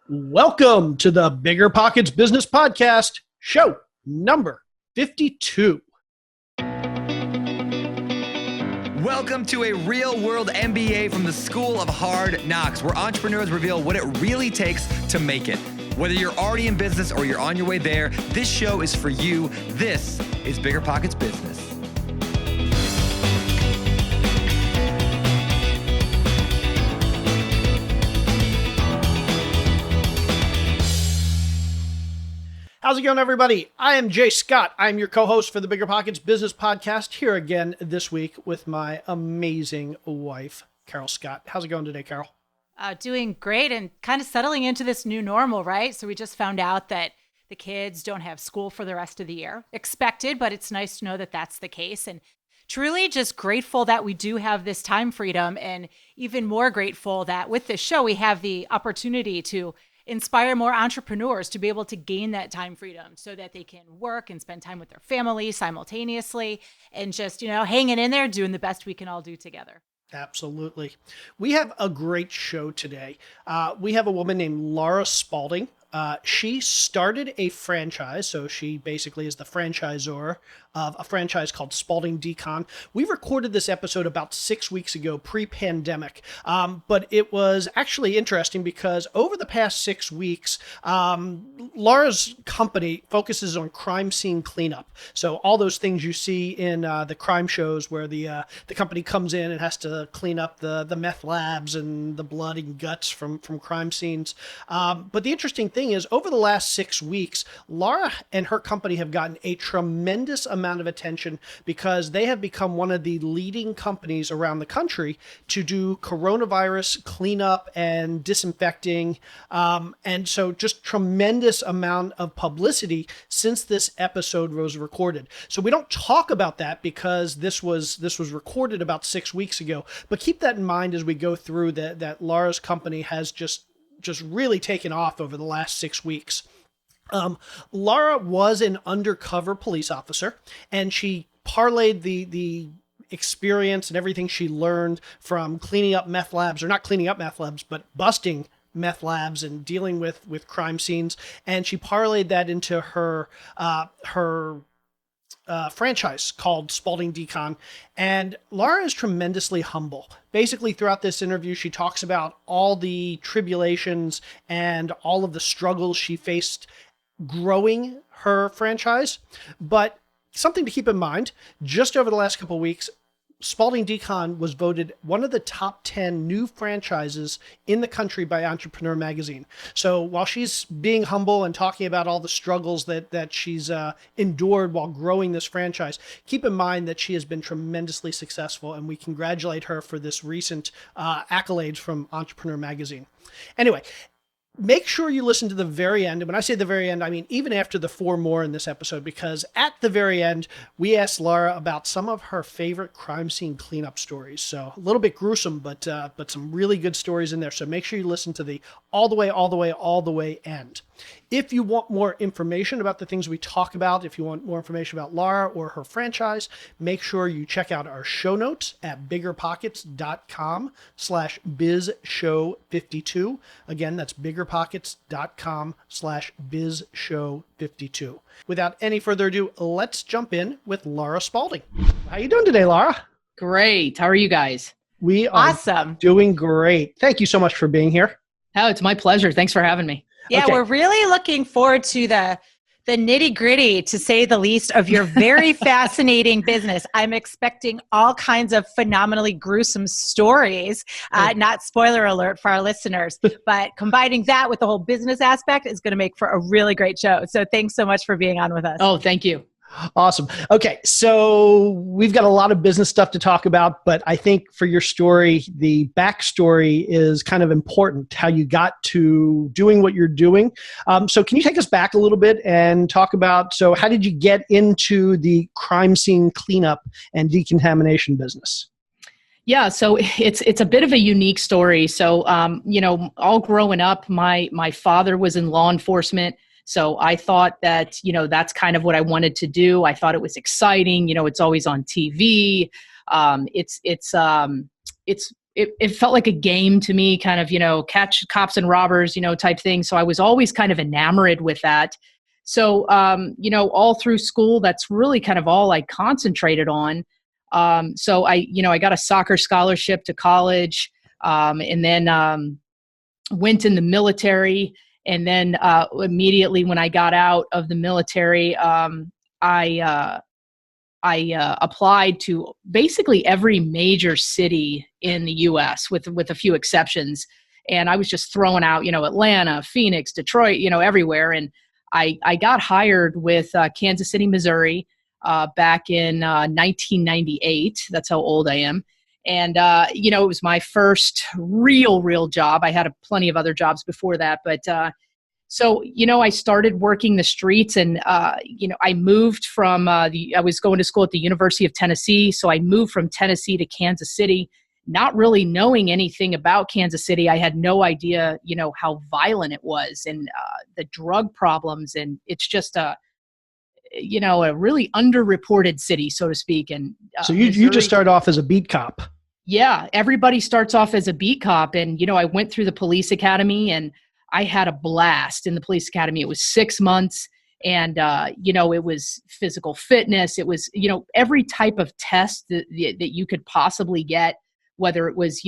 Welcome to the BiggerPockets Business Podcast, show number 52. Welcome to a real-world MBA from the School of Hard Knocks, where entrepreneurs reveal what it really takes to make it. Whether you're already in business or you're on your way there, this show is for you. This is BiggerPockets Business. How's it going, everybody? I am Jay Scott. I'm your co-host for the BiggerPockets Business Podcast, here again this week with my amazing wife, Carol Scott. How's it going today, Carol? Doing great and kind of settling into this new normal, right? So we just found out that the kids don't have school for the rest of the year. Expected, but it's nice to know that that's the case. And truly just grateful that we do have this time freedom, and even more grateful that with this show, we have the opportunity to inspire more entrepreneurs to be able to gain that time freedom so that they can work and spend time with their family simultaneously and just, hanging in there, doing the best we can all do together. Absolutely. We have a great show today. We have a woman named Laura Spaulding. She started a franchise, so she basically is the franchisor of a franchise called Spaulding Decon. We recorded this episode about 6 weeks ago, pre-pandemic, but it was actually interesting because over the past 6 weeks, Laura's company focuses on crime scene cleanup. So all those things you see in the crime shows where the company comes in and has to clean up the meth labs and the blood and guts from crime scenes. But the interesting thing is, over the last 6 weeks, Laura and her company have gotten a tremendous amount of attention because they have become one of the leading companies around the country to do coronavirus cleanup and disinfecting. And so just tremendous amount of publicity since this episode was recorded. So we don't talk about that because this was recorded about 6 weeks ago, but keep that in mind as we go through that Laura's company has just really taken off over the last 6 weeks. Laura was an undercover police officer, and she parlayed the experience and everything she learned from cleaning up meth labs, or not cleaning up meth labs, but busting meth labs and dealing with crime scenes. And she parlayed that into her franchise called Spaulding Decon. And Laura is tremendously humble. Basically, throughout this interview, she talks about all the tribulations and all of the struggles she faced growing her franchise. But something to keep in mind, just over the last couple of weeks, Spaulding Decon was voted one of the top 10 new franchises in the country by Entrepreneur magazine. So while she's being humble and talking about all the struggles that she's endured while growing this franchise, keep in mind that she has been tremendously successful, and we congratulate her for this recent accolades from Entrepreneur magazine. Anyway, make sure you listen to the very end. And when I say the very end, I mean even after the 4 more in this episode, because at the very end, we asked Laura about some of her favorite crime scene cleanup stories. So a little bit gruesome, but some really good stories in there. So make sure you listen to the all the way end. If you want more information about the things we talk about, if you want more information about Laura or her franchise, make sure you check out our show notes at biggerpockets.com/bizshow52. Again, that's biggerpockets.com/bizshow52. Without any further ado, let's jump in with Laura Spaulding. How you doing today, Laura? Great. How are you guys? We are Awesome. Doing great. Thank you so much for being here. Oh, it's my pleasure. Thanks for having me. Yeah, Okay. We're really looking forward to the nitty-gritty, to say the least, of your very fascinating business. I'm expecting all kinds of phenomenally gruesome stories, not spoiler alert for our listeners, but combining that with the whole business aspect is going to make for a really great show. So thanks so much for being on with us. Oh, thank you. Awesome. Okay, so we've got a lot of business stuff to talk about, but I think for your story, the backstory is kind of important, how you got to doing what you're doing. So can you take us back a little bit and talk about, so how did you get into the crime scene cleanup and decontamination business? Yeah, so it's a bit of a unique story. So, all growing up, my father was in law enforcement. So I thought that, that's kind of what I wanted to do. I thought it was exciting. It's always on TV. It's it felt like a game to me, kind of, catch cops and robbers, type thing. So I was always kind of enamored with that. So, all through school, that's really kind of all I concentrated on. So I got a soccer scholarship to college, and then went in the military. And then immediately when I got out of the military, I applied to basically every major city in the U.S. with a few exceptions. And I was just throwing out, Atlanta, Phoenix, Detroit, everywhere. And I got hired with Kansas City, Missouri, back in 1998. That's how old I am. And, it was my first real job. I had plenty of other jobs before that. But so, I started working the streets, and, I moved from I was going to school at the University of Tennessee. So I moved from Tennessee to Kansas City, not really knowing anything about Kansas City. I had no idea, how violent it was, and the drug problems. And it's just a really underreported city, so to speak. And so you just start off as a beat cop. Yeah, everybody starts off as a beat cop. And, I went through the police academy, and I had a blast in the police academy. It was 6 months, and, it was physical fitness. It was, every type of test that you could possibly get, whether it was,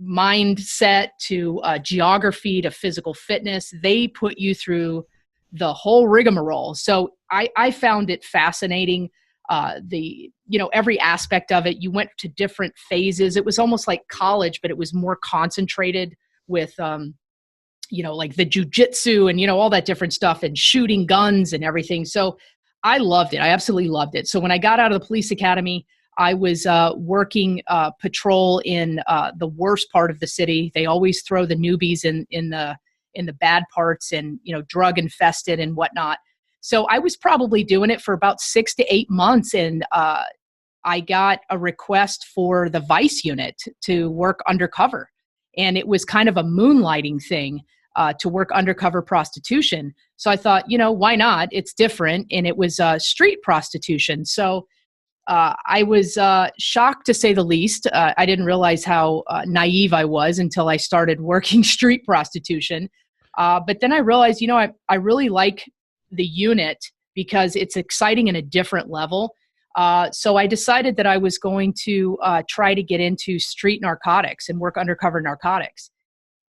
mindset to geography to physical fitness. They put you through the whole rigmarole. So I found it fascinating. Every aspect of it. You went to different phases. It was almost like college, but it was more concentrated with, like the jujitsu and, all that different stuff, and shooting guns and everything. So I loved it. I absolutely loved it. So when I got out of the police academy, I was working patrol in the worst part of the city. They always throw the newbies in the bad parts, and, drug infested and whatnot. So I was probably doing it for about 6 to 8 months. And I got a request for the Vice unit to work undercover. And it was kind of a moonlighting thing to work undercover prostitution. So I thought, why not? It's different. And it was street prostitution. So I was shocked, to say the least. I didn't realize how naive I was until I started working street prostitution. But then I realized, I really like the unit because it's exciting in a different level. So I decided that I was going to try to get into street narcotics and work undercover narcotics.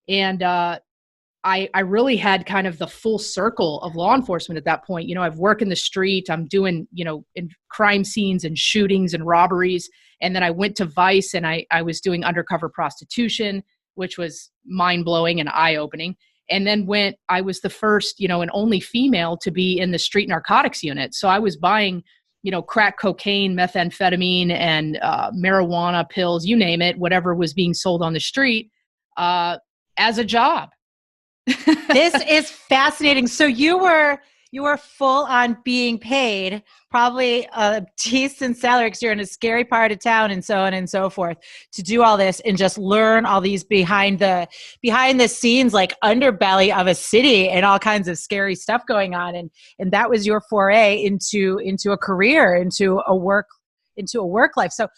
And I really had kind of the full circle of law enforcement at that point. I've worked in the street. I'm doing, in crime scenes and shootings and robberies. And then I went to Vice, and I was doing undercover prostitution, which was mind-blowing and eye-opening. And then I was the first, and only female to be in the street narcotics unit. So I was buying, crack cocaine, methamphetamine, and marijuana pills, you name it, whatever was being sold on the street as a job. This is fascinating. So you were full on being paid probably a decent salary because you're in a scary part of town and so on and so forth to do all this and just learn all these behind the scenes, like underbelly of a city and all kinds of scary stuff going on. And that was your foray into a career, into a work life. So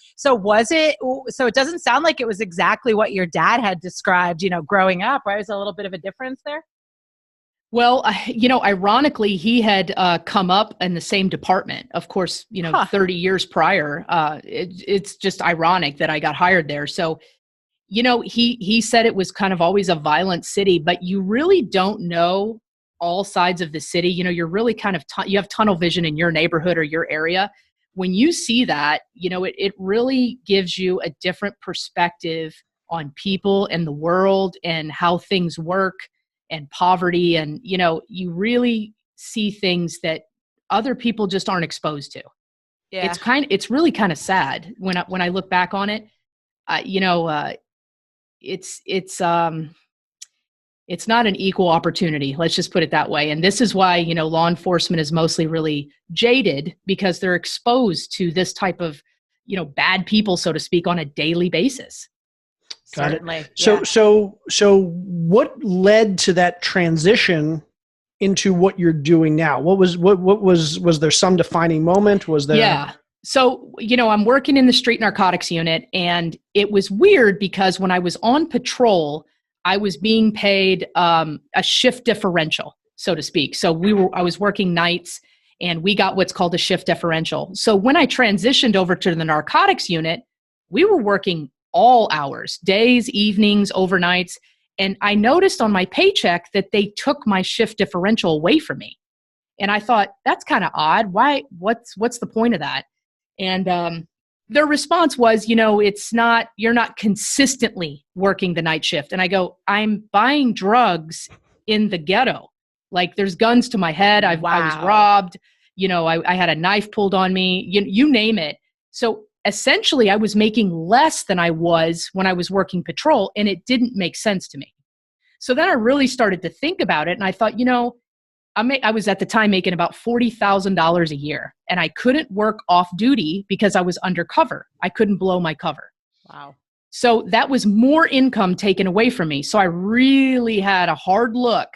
it doesn't sound like it was exactly what your dad had described, growing up, right? Was there a little bit of a difference there? Well, ironically, he had come up in the same department, of course, 30 years prior. It's just ironic that I got hired there. So, he said it was kind of always a violent city, but you really don't know all sides of the city. You're really kind of, you have tunnel vision in your neighborhood or your area. When you see that, it really gives you a different perspective on people and the world and how things work and poverty. And, you really see things that other people just aren't exposed to. Yeah. It's really kind of sad when I look back on it. It's not an equal opportunity. Let's just put it that way. And this is why, law enforcement is mostly really jaded, because they're exposed to this type of, bad people, so to speak, on a daily basis. Got Certainly. it. Yeah. So what led to that transition into what you're doing now? Was there some defining moment? Was there? Yeah. So, I'm working in the street narcotics unit, and it was weird because when I was on patrol, I was being paid a shift differential, so to speak. So I was working nights, and we got what's called a shift differential. So when I transitioned over to the narcotics unit, we were working all hours, days, evenings, overnights. And I noticed on my paycheck that they took my shift differential away from me. And I thought, that's kind of odd. Why? What's the point of that? And their response was, you're not consistently working the night shift. And I go, I'm buying drugs in the ghetto. Like, there's guns to my head. I was robbed. I had a knife pulled on me, you name it. So essentially I was making less than I was when I was working patrol, and it didn't make sense to me. So then I really started to think about it, and I thought, I was at the time making about $40,000 a year, and I couldn't work off duty because I was undercover. I couldn't blow my cover. Wow. So that was more income taken away from me. So I really had a hard look,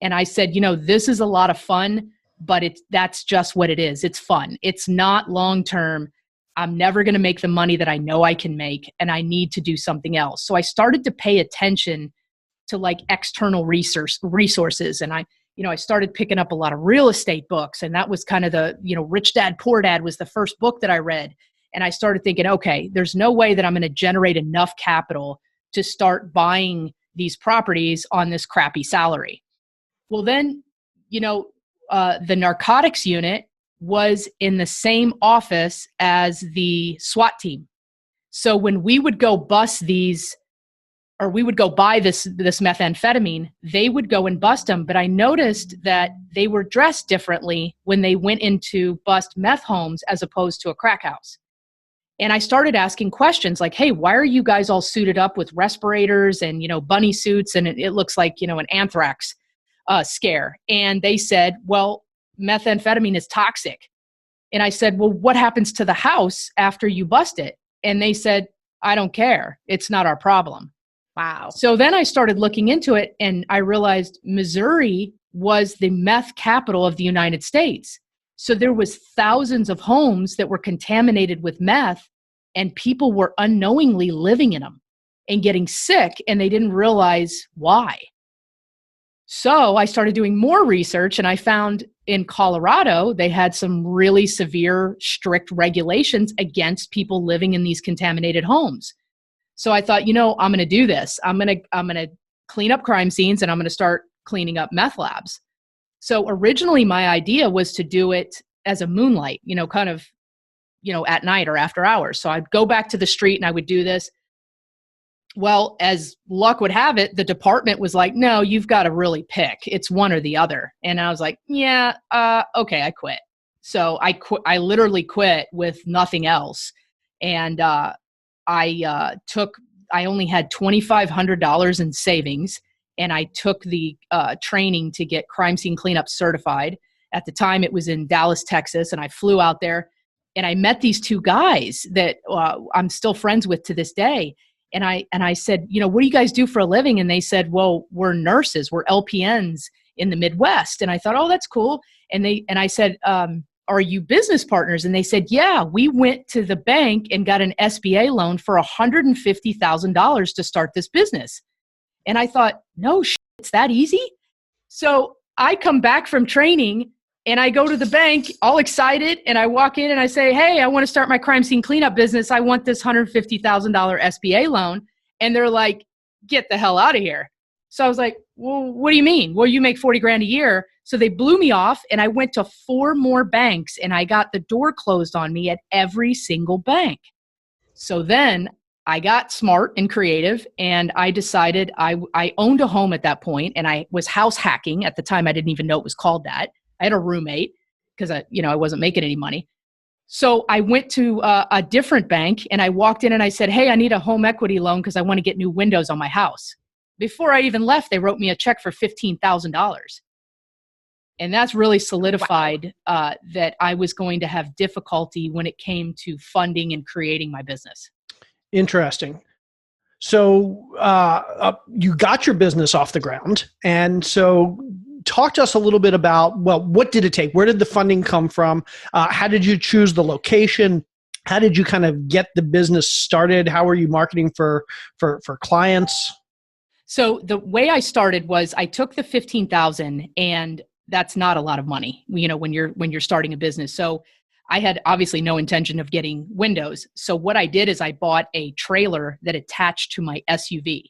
and I said, this is a lot of fun, but that's just what it is. It's fun. It's not long-term. I'm never going to make the money that I know I can make, and I need to do something else. So I started to pay attention to like external resources. And I started picking up a lot of real estate books, and that was kind of the, Rich Dad, Poor Dad was the first book that I read. And I started thinking, okay, there's no way that I'm going to generate enough capital to start buying these properties on this crappy salary. Well, then, the narcotics unit was in the same office as the SWAT team. So when we would go bust these, or we would go buy this methamphetamine, they would go and bust them. But I noticed that they were dressed differently when they went into bust meth homes as opposed to a crack house. And I started asking questions like, hey, why are you guys all suited up with respirators and, bunny suits? And it looks like, an anthrax scare. And they said, well, methamphetamine is toxic. And I said, well, what happens to the house after you bust it? And they said, I don't care. It's not our problem. Wow. So then I started looking into it, and I realized Missouri was the meth capital of the United States. So there was thousands of homes that were contaminated with meth, and people were unknowingly living in them and getting sick, and they didn't realize why. So I started doing more research, and I found in Colorado, they had some really severe, strict regulations against people living in these contaminated homes. So I thought, I'm going to do this. I'm going to clean up crime scenes, and I'm going to start cleaning up meth labs. So originally my idea was to do it as a moonlight, kind of, at night or after hours. So I'd go back to the street and I would do this. Well, as luck would have it, the department was like, no, you've got to really pick. It's one or the other. And I was like, yeah, okay, I quit. So I literally quit with nothing else. And I only had $2,500 in savings, and I took the training to get crime scene cleanup certified. At the time, it was in Dallas, Texas, and I flew out there, and I met these two guys that I'm still friends with to this day. And I said, what do you guys do for a living? And they said, well, we're nurses, we're LPNs in the Midwest. And I thought, oh, that's cool. And I said, are you business partners? And they said, yeah, we went to the bank and got an SBA loan for $150,000 to start this business. And I thought, no, it's that easy. So I come back from training, and I go to the bank all excited, and I walk in and I say, hey, I want to start my crime scene cleanup business. I want this $150,000 SBA loan. And they're like, get the hell out of here. So I was like, well, what do you mean? Well, you make 40 grand a year. So they blew me off, and I went to 4 more banks, and I got the door closed on me at every single bank. So then I got smart and creative, and I decided I owned a home at that point, and I was house hacking. At the time, I didn't even know it was called that. I had a roommate because I wasn't making any money. So I went to a different bank, and I walked in and I said, hey, I need a home equity loan because I want to get new windows on my house. Before I even left, they wrote me a check for $15,000. And that's really solidified that I was going to have difficulty when it came to funding and creating my business. Interesting. So you got your business off the ground. And so talk to us a little bit about, well, what did it take? Where did the funding come from? How did you choose the location? How did you kind of get the business started? How were you marketing for clients? So the way I started was I took the 15,000, and that's not a lot of money, when you're starting a business. So I had obviously no intention of getting windows. So what I did is I bought a trailer that attached to my SUV.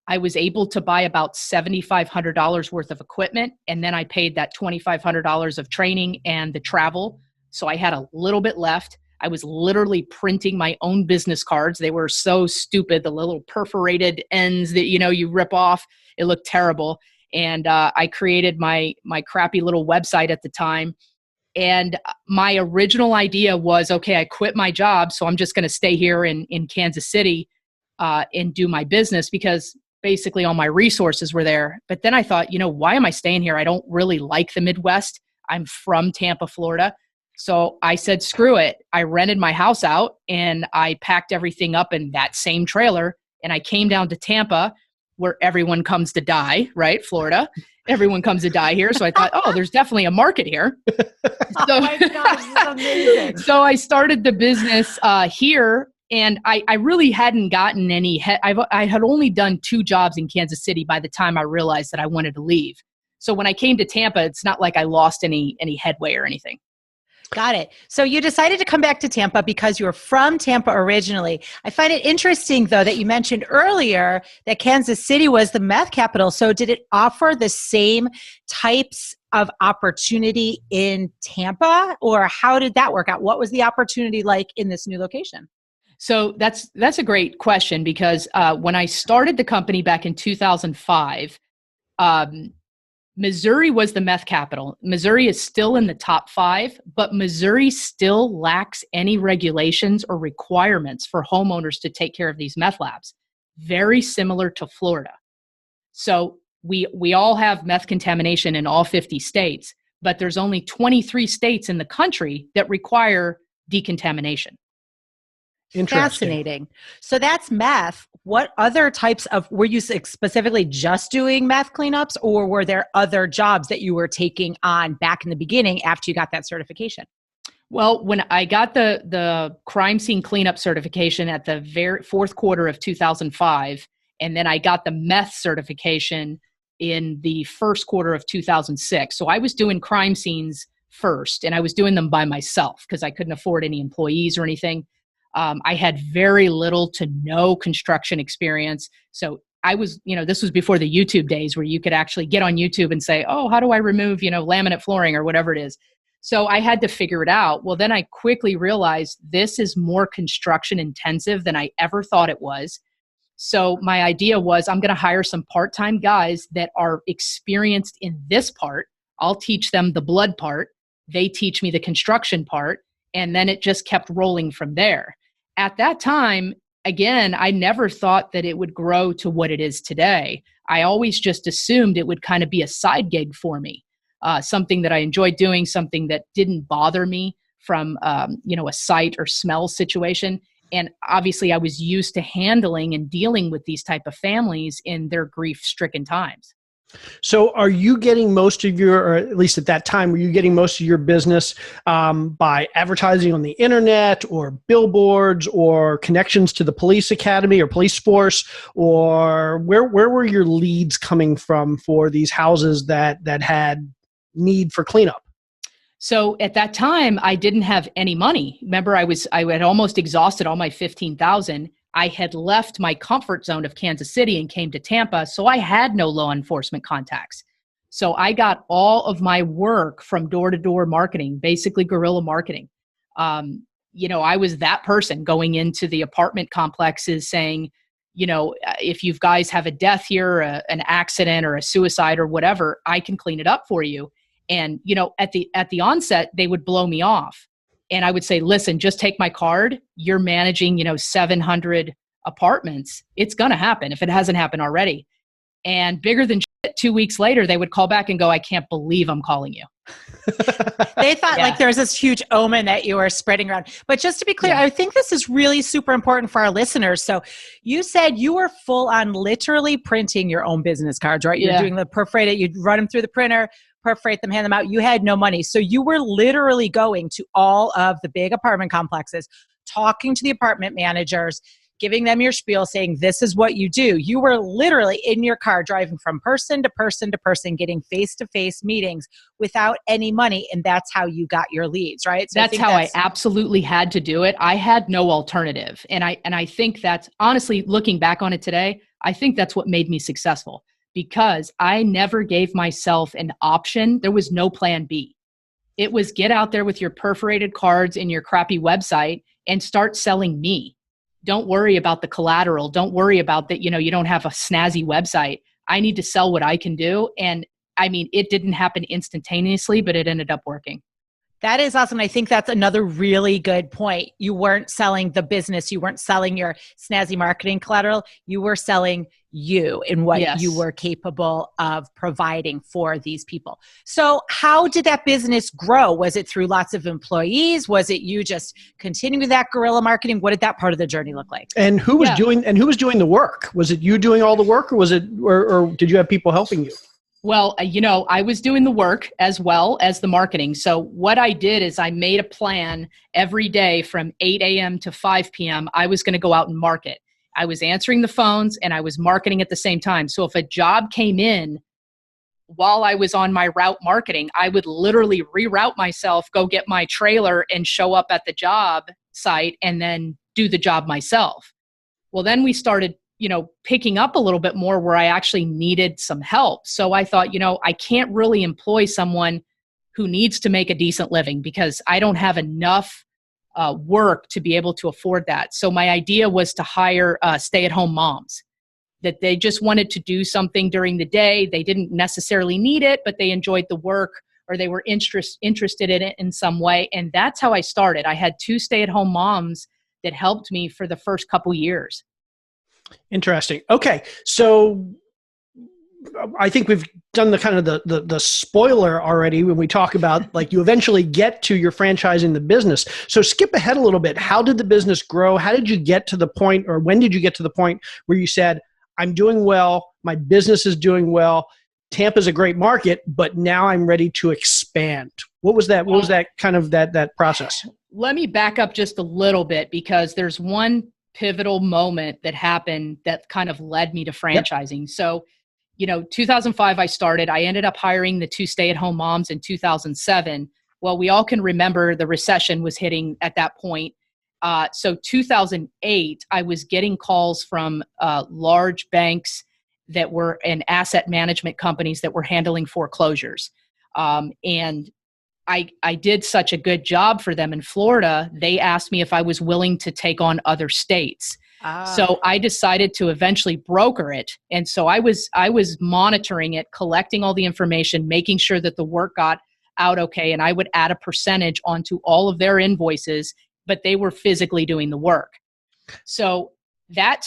I was able to buy about $7,500 worth of equipment, and then I paid that $2,500 of training and the travel. So I had a little bit left. I was literally printing my own business cards. They were so stupid, the little perforated ends that you rip off. It looked terrible. And I created my crappy little website at the time. And my original idea was, okay, I quit my job, so I'm just going to stay here in Kansas City and do my business, because basically all my resources were there. But then I thought, why am I staying here? I don't really like the Midwest. I'm from Tampa, Florida. So I said, screw it. I rented my house out and I packed everything up in that same trailer. And I came down to Tampa, where everyone comes to die, right? Florida. Everyone comes to die here. So I thought, oh, there's definitely a market here. Oh my gosh, this is amazing. So I started the business here. And I really hadn't gotten any, I had only done 2 jobs in Kansas City by the time I realized that I wanted to leave. So when I came to Tampa, it's not like I lost any headway or anything. Got it. So you decided to come back to Tampa because you were from Tampa originally. I find it interesting, though, that you mentioned earlier that Kansas City was the meth capital. So did it offer the same types of opportunity in Tampa, or how did that work out? What was the opportunity like in this new location? So that's a great question, because when I started the company back in 2005, Missouri was the meth capital. Missouri is still in the top 5, but Missouri still lacks any regulations or requirements for homeowners to take care of these meth labs. Very similar to Florida. So we all have meth contamination in all 50 states, but there's only 23 states in the country that require decontamination. Fascinating. So that's meth. What other types of, were you specifically just doing meth cleanups, or were there other jobs that you were taking on back in the beginning after you got that certification? Well, when I got the crime scene cleanup certification at the very fourth quarter of 2005, and then I got the meth certification in the first quarter of 2006. So I was doing crime scenes first, and I was doing them by myself because I couldn't afford any employees or anything. I had very little to no construction experience. So I was, this was before the YouTube days where you could actually get on YouTube and say, oh, how do I remove, laminate flooring or whatever it is. So I had to figure it out. Well, then I quickly realized this is more construction intensive than I ever thought it was. So my idea was, I'm going to hire some part-time guys that are experienced in this part. I'll teach them the blood part. They teach me the construction part. And then it just kept rolling from there. At that time, again, I never thought that it would grow to what it is today. I always just assumed it would kind of be a side gig for me, something that I enjoyed doing, something that didn't bother me from, a sight or smell situation. And obviously, I was used to handling and dealing with these type of families in their grief-stricken times. So are you getting most of your, or at least at that time, were you getting most of your business by advertising on the internet or billboards or connections to the police academy or police force? Or where were your leads coming from for these houses that had need for cleanup? So at that time, I didn't have any money. Remember, I had almost exhausted all my 15,000. I had left my comfort zone of Kansas City and came to Tampa, so I had no law enforcement contacts. So I got all of my work from door-to-door marketing, basically guerrilla marketing. I was that person going into the apartment complexes saying, if you guys have a death here, an accident or a suicide or whatever, I can clean it up for you. And, at the onset, they would blow me off. And I would say, listen, just take my card. You're managing, 700 apartments. It's going to happen if it hasn't happened already. And bigger than shit, 2 weeks later, they would call back and go, I can't believe I'm calling you. They thought like there was this huge omen that you were spreading around. But just to be clear, I think this is really super important for our listeners. So you said you were full on literally printing your own business cards, right? You're doing the perforated, you'd run them through the printer, perforate them, hand them out. You had no money. So you were literally going to all of the big apartment complexes, talking to the apartment managers, giving them your spiel, saying, this is what you do. You were literally in your car driving from person to person to person, getting face-to-face meetings without any money. And that's how you got your leads, right? So that's how I absolutely had to do it. I had no alternative. And I think that's, honestly, looking back on it today, I think that's what made me successful, because I never gave myself an option. There was no plan B. It was get out there with your perforated cards and your crappy website and start selling me. Don't worry about the collateral. Don't worry about that, you don't have a snazzy website. I need to sell what I can do. And I mean, it didn't happen instantaneously, but it ended up working. That is awesome. I think that's another really good point. You weren't selling the business. You weren't selling your snazzy marketing collateral. You were selling you and what you were capable of providing for these people. So how did that business grow? Was it through lots of employees? Was it you just continuing that guerrilla marketing? What did that part of the journey look like? And who was doing the work? Was it you doing all the work, or was it, or did you have people helping you? Well, I was doing the work as well as the marketing. So what I did is I made a plan every day from 8 a.m. to 5 p.m. I was going to go out and market. I was answering the phones and I was marketing at the same time. So if a job came in while I was on my route marketing, I would literally reroute myself, go get my trailer and show up at the job site and then do the job myself. Well, then we started picking up a little bit more where I actually needed some help. So I thought, I can't really employ someone who needs to make a decent living because I don't have enough work to be able to afford that. So my idea was to hire stay-at-home moms, that they just wanted to do something during the day. They didn't necessarily need it, but they enjoyed the work or they were interested in it in some way. And that's how I started. I had 2 stay-at-home moms that helped me for the first couple years. Interesting. Okay. So I think we've done the kind of the spoiler already when we talk about like you eventually get to your franchising the business. So skip ahead a little bit. How did the business grow? How did you get to the point, or when did you get to the point where you said, I'm doing well, my business is doing well, Tampa's a great market, but now I'm ready to expand? What was that? What was that kind of that process? Let me back up just a little bit, because there's one pivotal moment that happened that kind of led me to franchising. Yep. So, 2005 I started. I ended up hiring the 2 stay-at-home moms in 2007. Well, we all can remember the recession was hitting at that point. So 2008, I was getting calls from large banks that were in asset management companies that were handling foreclosures. And I did such a good job for them in Florida, they asked me if I was willing to take on other states. So I decided to eventually broker it. And so I was monitoring it, collecting all the information, making sure that the work got out okay. And I would add a percentage onto all of their invoices, but they were physically doing the work. So that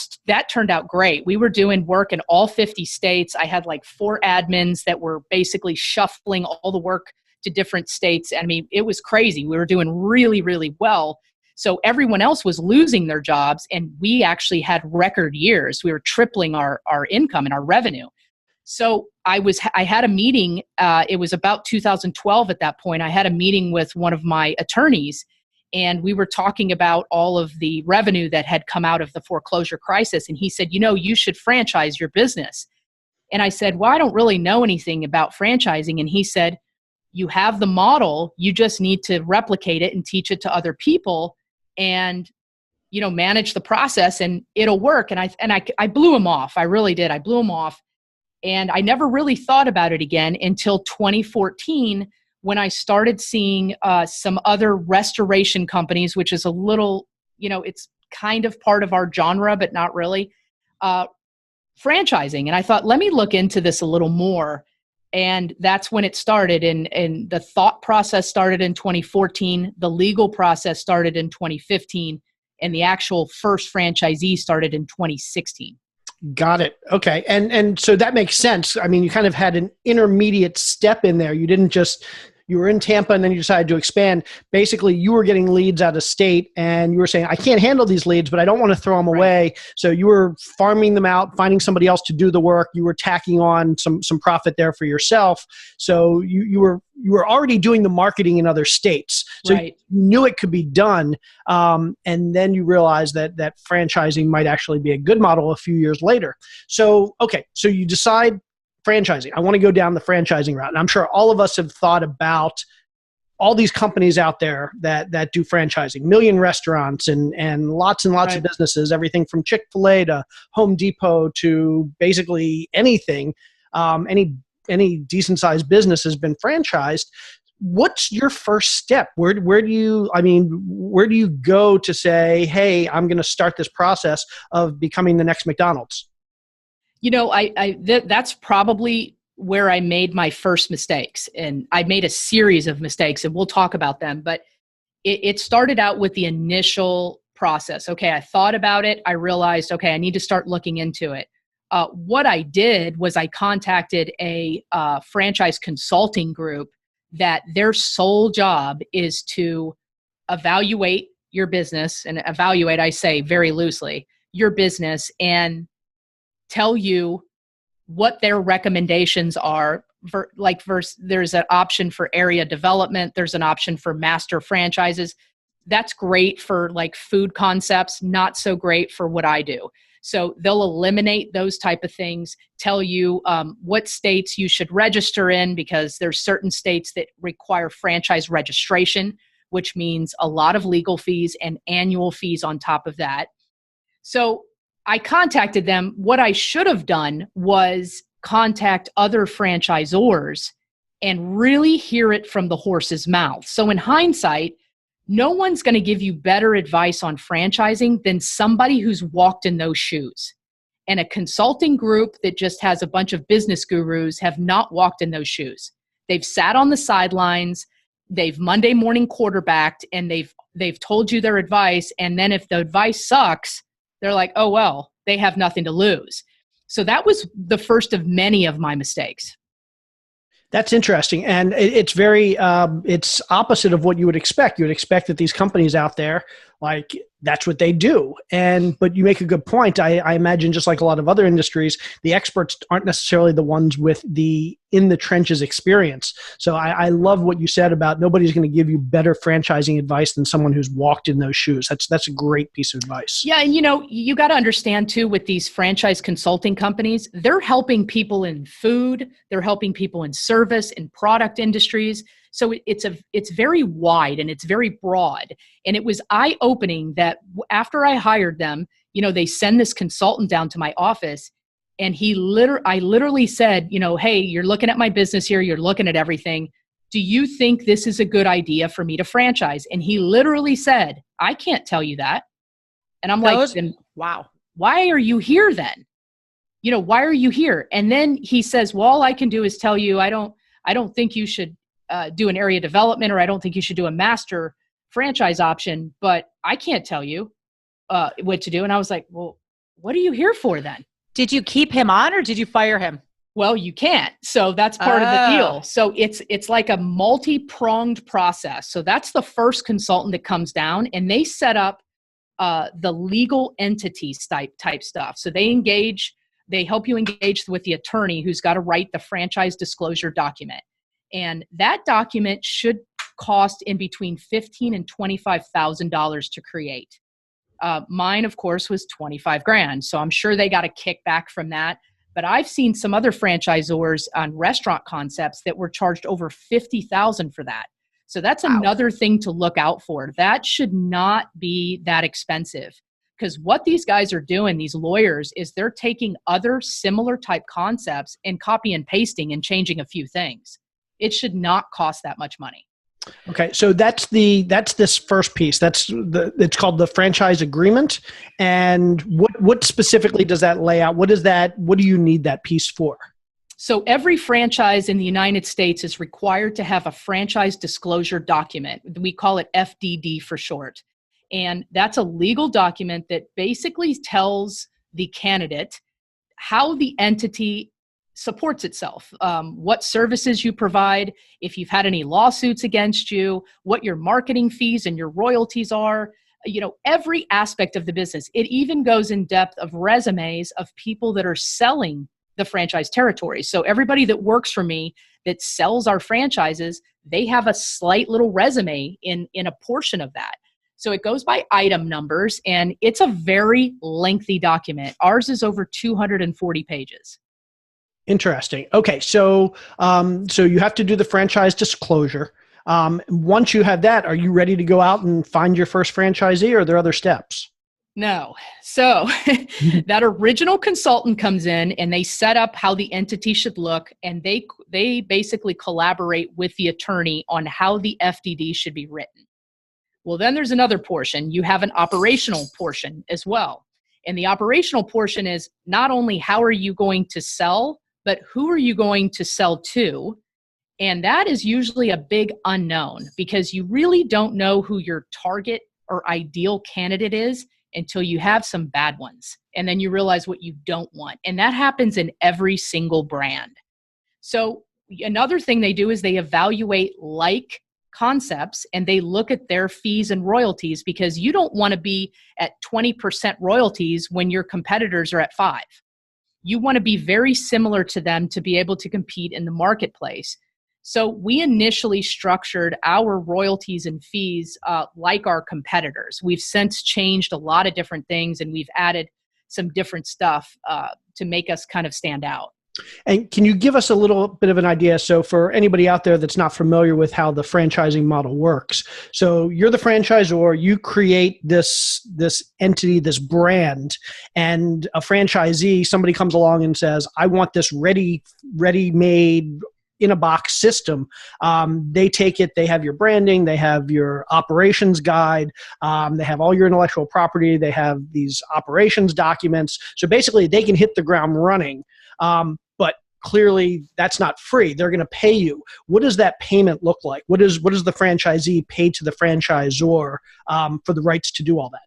turned out great. We were doing work in all 50 states. I had like 4 admins that were basically shuffling all the work to different states. I mean, it was crazy. We were doing really, really well. So everyone else was losing their jobs, and we actually had record years. We were tripling our income and our revenue. So I had a meeting. It was about 2012 at that point. I had a meeting with one of my attorneys, and we were talking about all of the revenue that had come out of the foreclosure crisis. And he said, you should franchise your business. And I said, well, I don't really know anything about franchising. And he said, you have the model, you just need to replicate it and teach it to other people and, manage the process and it'll work. And I blew him off. I really did. I blew him off. And I never really thought about it again until 2014, when I started seeing some other restoration companies, which is a little, it's kind of part of our genre, but not really, franchising. And I thought, let me look into this a little more. And that's when it started. And the thought process started in 2014. The legal process started in 2015. And the actual first franchisee started in 2016. Got it. Okay. And so that makes sense. I mean, you kind of had an intermediate step in there. You didn't just, you were in Tampa and then you decided to expand. Basically, you were getting leads out of state and you were saying, I can't handle these leads, but I don't want to throw them away. So you were farming them out, finding somebody else to do the work. You were tacking on some profit there for yourself. So you were already doing the marketing in other states. So you knew it could be done. And then you realized that franchising might actually be a good model a few years later. So, okay, so you decide franchising. I want to go down the franchising route. And I'm sure all of us have thought about all these companies out there that do franchising, million restaurants and lots of businesses, everything from Chick-fil-A to Home Depot to basically anything. Any decent sized business has been franchised. What's your first step? Where do you go to say, hey, I'm going to start this process of becoming the next McDonald's? That's probably where I made my first mistakes, and I made a series of mistakes, and we'll talk about them. But it started out with the initial process. Okay, I thought about it. I realized, okay, I need to start looking into it. What I did was I contacted a franchise consulting group that their sole job is to evaluate your business, and evaluate, I say very loosely, your business, and tell you what their recommendations are. There's an option for area development. There's an option for master franchises. That's great for like food concepts, not so great for what I do. So they'll eliminate those type of things, tell you what states you should register in, because there's certain states that require franchise registration, which means a lot of legal fees and annual fees on top of that. So I contacted them. What I should have done was contact other franchisors and really hear it from the horse's mouth. So in hindsight, no one's going to give you better advice on franchising than somebody who's walked in those shoes. And a consulting group that just has a bunch of business gurus have not walked in those shoes. They've sat on the sidelines, they've Monday morning quarterbacked, and they've told you their advice. And then if the advice sucks, they're like, oh, well, they have nothing to lose. So that was the first of many of my mistakes. That's interesting. And it's very, it's opposite of what you would expect. You would expect that these companies out there, like, that's what they do. But you make a good point. I imagine, just like a lot of other industries, the experts aren't necessarily the ones with the in the trenches experience. So I love what you said about nobody's going to give you better franchising advice than someone who's walked in those shoes. That's a great piece of advice. Yeah. And you got to understand too, with these franchise consulting companies, they're helping people in food, they're helping people in service and product industries. So it's very wide and it's very broad. And it was eye-opening that after I hired them, they send this consultant down to my office, and I literally said, hey, you're looking at my business here, you're looking at everything. Do you think this is a good idea for me to franchise? And he literally said, I can't tell you that. And I'm like, then, wow, why are you here then? Why are you here? And then he says, well, all I can do is tell you, I don't think you should do an area development, or I don't think you should do a master franchise option, but I can't tell you what to do. And I was like, well, what are you here for then? Did you keep him on, or did you fire him? Well, you can't. So that's part of the deal. So it's like a multi-pronged process. So that's the first consultant that comes down, and they set up the legal entities type stuff. So they help you engage with the attorney who's got to write the franchise disclosure document. And that document should cost in between $15,000 and $25,000 to create. Mine, of course, was $25,000. So I'm sure they got a kickback from that. But I've seen some other franchisors on restaurant concepts that were charged over $50,000 for that. So that's another thing to look out for. That should not be that expensive, because what these guys are doing, these lawyers, is they're taking other similar type concepts and copy and pasting and changing a few things. It should not cost that much money. Okay, so that's this first piece. It's called the franchise agreement. And what specifically does that lay out? What do you need that piece for? So every franchise in the United States is required to have a franchise disclosure document. We call it FDD for short. And that's a legal document that basically tells the candidate how the entity supports itself. What services you provide, if you've had any lawsuits against you, what your marketing fees and your royalties are, every aspect of the business. It even goes in depth of resumes of people that are selling the franchise territory. So everybody that works for me that sells our franchises, they have a slight little resume in a portion of that. So it goes by item numbers, and it's a very lengthy document. Ours is over 240 pages. Interesting. Okay, so so you have to do the franchise disclosure. Once you have that, are you ready to go out and find your first franchisee, or are there other steps? No. So that original consultant comes in and they set up how the entity should look, and they basically collaborate with the attorney on how the FDD should be written. Well, then there's another portion. You have an operational portion as well. And the operational portion is not only how are you going to sell, but who are you going to sell to? And that is usually a big unknown, because you really don't know who your target or ideal candidate is until you have some bad ones. And then you realize what you don't want. And that happens in every single brand. So another thing they do is they evaluate like concepts, and they look at their fees and royalties, because you don't want to be at 20% royalties when your competitors are at 5%. You want to be very similar to them to be able to compete in the marketplace. So we initially structured our royalties and fees like our competitors. We've since changed a lot of different things, and we've added some different stuff to make us kind of stand out. And can you give us a little bit of an idea? So for anybody out there that's not familiar with how the franchising model works, so you're the franchisor, you create this entity, this brand, and a franchisee, somebody comes along and says, I want this ready-made in a box system. They take it, they have your branding, they have your operations guide, they have all your intellectual property, they have these operations documents. So basically they can hit the ground running. But clearly that's not free. They're going to pay you. What does that payment look like? What does the franchisee pay to the franchisor for the rights to do all that?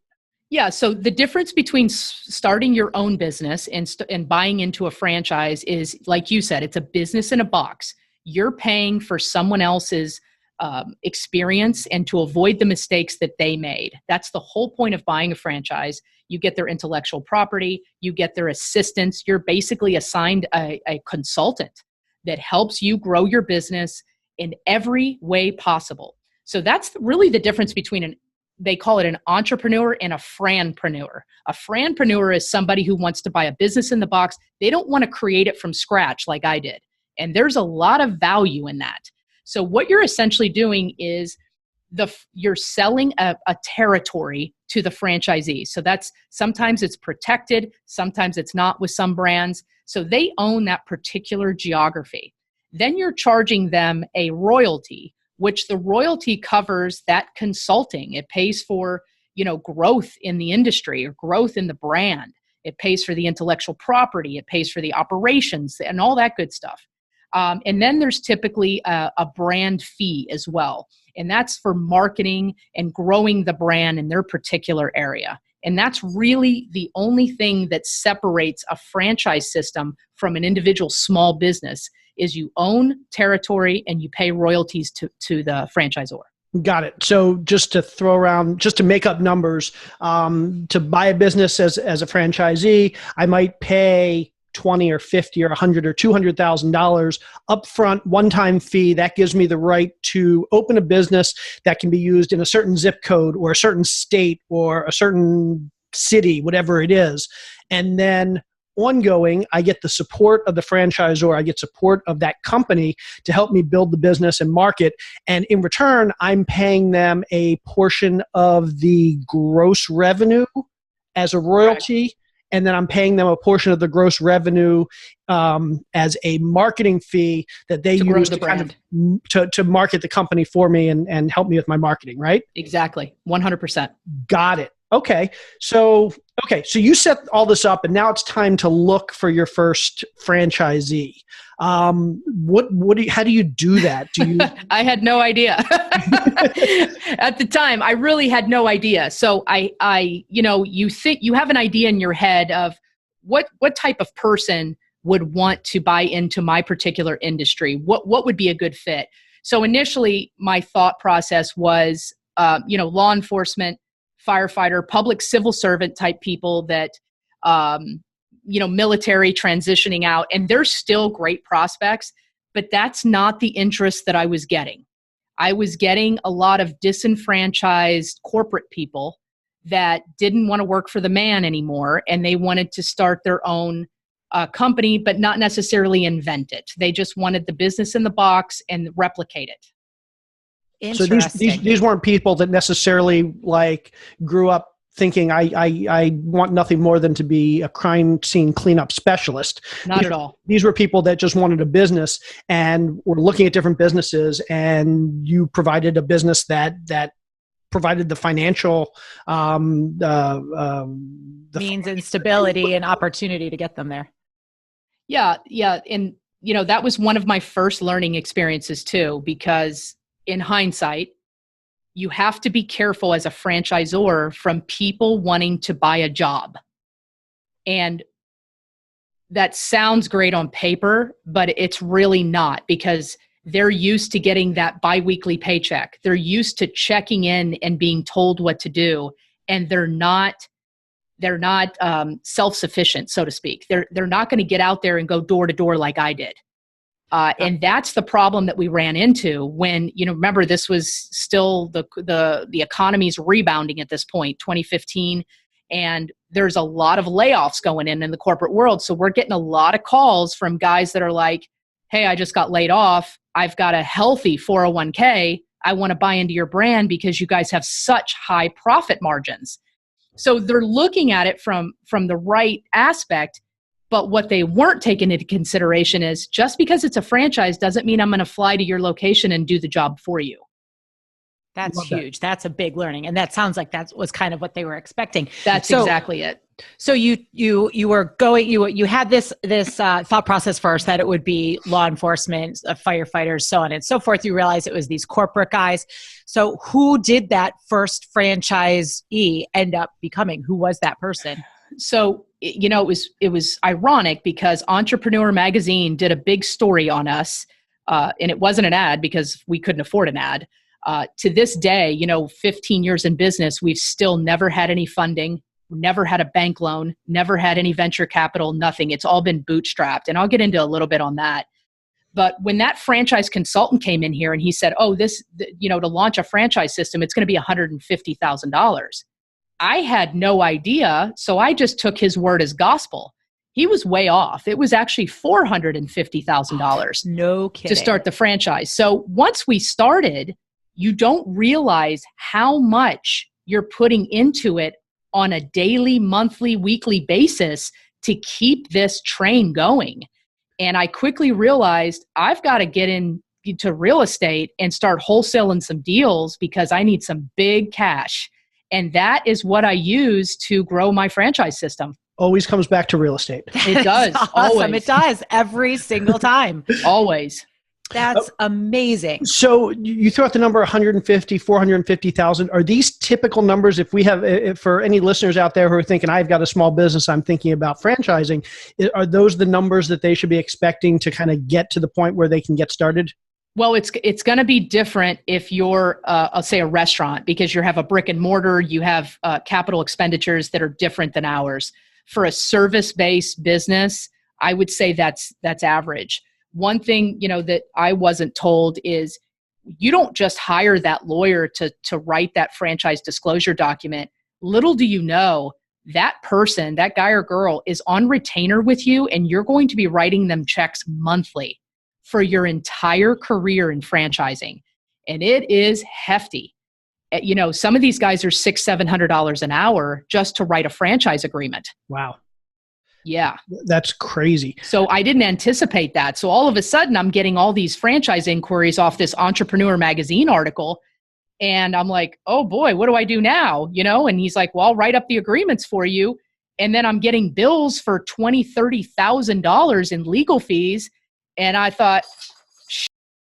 Yeah. So the difference between starting your own business and buying into a franchise is, like you said, it's a business in a box. You're paying for someone else's experience and to avoid the mistakes that they made. That's the whole point of buying a franchise. You get their intellectual property, you get their assistance. You're basically assigned a consultant that helps you grow your business in every way possible. So that's really the difference between they call it an entrepreneur and a franpreneur. A franpreneur is somebody who wants to buy a business in the box. They don't want to create it from scratch like I did. And there's a lot of value in that. So what you're essentially doing is you're selling a territory to the franchisee. So that's sometimes it's protected, sometimes it's not with some brands. So they own that particular geography. Then you're charging them a royalty, which the royalty covers that consulting. It pays for, growth in the industry or growth in the brand. It pays for the intellectual property. It pays for the operations and all that good stuff. And then there's typically a brand fee as well. And that's for marketing and growing the brand in their particular area. And that's really the only thing that separates a franchise system from an individual small business is you own territory and you pay royalties to the franchisor. Got it. So just to make up numbers, to buy a business as a franchisee, I might pay $20 or $50 or $100 or $200,000 upfront one-time fee. That gives me the right to open a business that can be used in a certain zip code or a certain state or a certain city, whatever it is. And then ongoing, I get the support of the franchisor. I get support of that company to help me build the business and market. And in return, I'm paying them a portion of the gross revenue as a royalty. Correct. And then I'm paying them a portion of the gross revenue as a marketing fee that they use to kind of to market the company for me and help me with my marketing, right? Exactly. 100%. Got it. Okay. So you set all this up and now it's time to look for your first franchisee. How do you do that? I had no idea. At the time, I really had no idea. So you think you have an idea in your head of what type of person would want to buy into my particular industry? What would be a good fit? So initially, my thought process was, law enforcement, firefighter, public civil servant type people that, military transitioning out, and they're still great prospects, but that's not the interest that I was getting. I was getting a lot of disenfranchised corporate people that didn't want to work for the man anymore, and they wanted to start their own company, but not necessarily invent it. They just wanted the business in the box and replicate it. So these weren't people that necessarily like grew up thinking I want nothing more than to be a crime scene cleanup specialist. Not at all. These were people that just wanted a business and were looking at different businesses, and you provided a business that provided the financial means and stability and opportunity to get them there. Yeah. And, that was one of my first learning experiences too, because in hindsight, you have to be careful as a franchisor from people wanting to buy a job. And that sounds great on paper, but it's really not, because they're used to getting that biweekly paycheck. They're used to checking in and being told what to do. And they're not self-sufficient, so to speak. They're not going to get out there and go door to door like I did. And that's the problem that we ran into when, remember, this was still the economy's rebounding at this point, 2015. And there's a lot of layoffs going in the corporate world. So we're getting a lot of calls from guys that are like, hey, I just got laid off. I've got a healthy 401k. I want to buy into your brand because you guys have such high profit margins. So they're looking at it from the right aspect. But what they weren't taking into consideration is just because it's a franchise doesn't mean I'm going to fly to your location and do the job for you. That's huge. That's a big learning. And that sounds like that was kind of what they were expecting. That's exactly it. So you were going, you had this thought process first that it would be law enforcement, firefighters, so on and so forth. You realized it was these corporate guys. So who did that first franchisee end up becoming? Who was that person? So, it was ironic because Entrepreneur Magazine did a big story on us, and it wasn't an ad because we couldn't afford an ad. To this day, 15 years in business, we've still never had any funding, never had a bank loan, never had any venture capital, nothing. It's all been bootstrapped. And I'll get into a little bit on that. But when that franchise consultant came in here and he said, to launch a franchise system, it's going to be $150,000. I had no idea, so I just took his word as gospel. He was way off. It was actually $450,000. No kidding. To start the franchise. So once we started, you don't realize how much you're putting into it on a daily, monthly, weekly basis to keep this train going. And I quickly realized I've got to get into real estate and start wholesaling some deals because I need some big cash. And that is what I use to grow my franchise system. Always comes back to real estate. It does. Awesome. Always. It does every single time. Always. That's amazing. So you throw out the number 150, 450,000. Are these typical numbers? If for any listeners out there who are thinking, I've got a small business, I'm thinking about franchising, are those the numbers that they should be expecting to kind of get to the point where they can get started? Well, it's going to be different if you're, I'll say, a restaurant, because you have a brick and mortar, you have capital expenditures that are different than ours. For a service-based business, I would say that's average. One thing, that I wasn't told is you don't just hire that lawyer to write that franchise disclosure document. Little do you know, that person, that guy or girl, is on retainer with you, and you're going to be writing them checks monthly for your entire career in franchising. And it is hefty. Some of these guys are $600-700 an hour just to write a franchise agreement. Wow. Yeah. That's crazy. So I didn't anticipate that. So all of a sudden I'm getting all these franchise inquiries off this Entrepreneur Magazine article. And I'm like, oh boy, what do I do now? And he's like, well, I'll write up the agreements for you. And then I'm getting bills for $20,000-30,000 in legal fees. And I thought,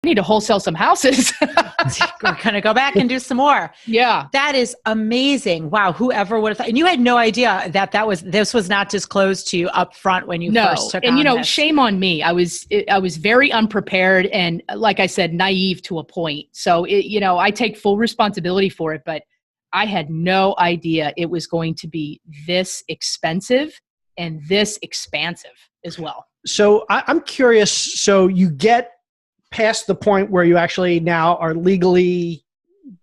need to wholesale some houses. We're going to go back and do some more. Yeah. That is amazing. Wow. Whoever would have thought. And you had no idea that this was not disclosed to you up front when you first took on and this. shame on me. I was very unprepared and, like I said, naive to a point. So I take full responsibility for it, but I had no idea it was going to be this expensive and this expansive as well. So I'm curious. So you get past the point where you actually now are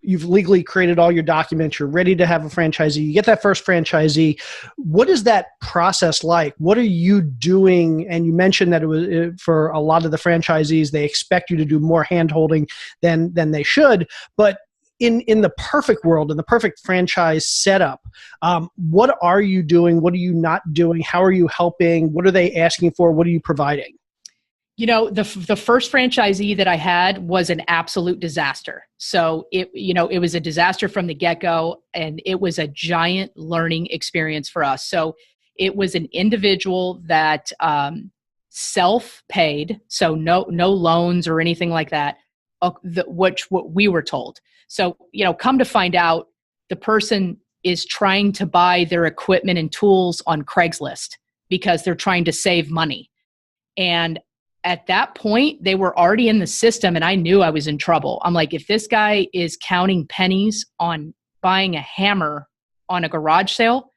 you've legally created all your documents, you're ready to have a franchisee, you get that first franchisee. What is that process like? What are you doing? And you mentioned that it was for a lot of the franchisees, they expect you to do more hand-holding than they should. But in the perfect world, in the perfect franchise setup, what are you doing? What are you not doing? How are you helping? What are they asking for? What are you providing? The first franchisee that I had was an absolute disaster. So it was a disaster from the get-go, and it was a giant learning experience for us. So it was an individual that self-paid, so no loans or anything like that, what we were told. So, come to find out, the person is trying to buy their equipment and tools on Craigslist because they're trying to save money. And at that point, they were already in the system, and I knew I was in trouble. I'm like, if this guy is counting pennies on buying a hammer on a garage sale,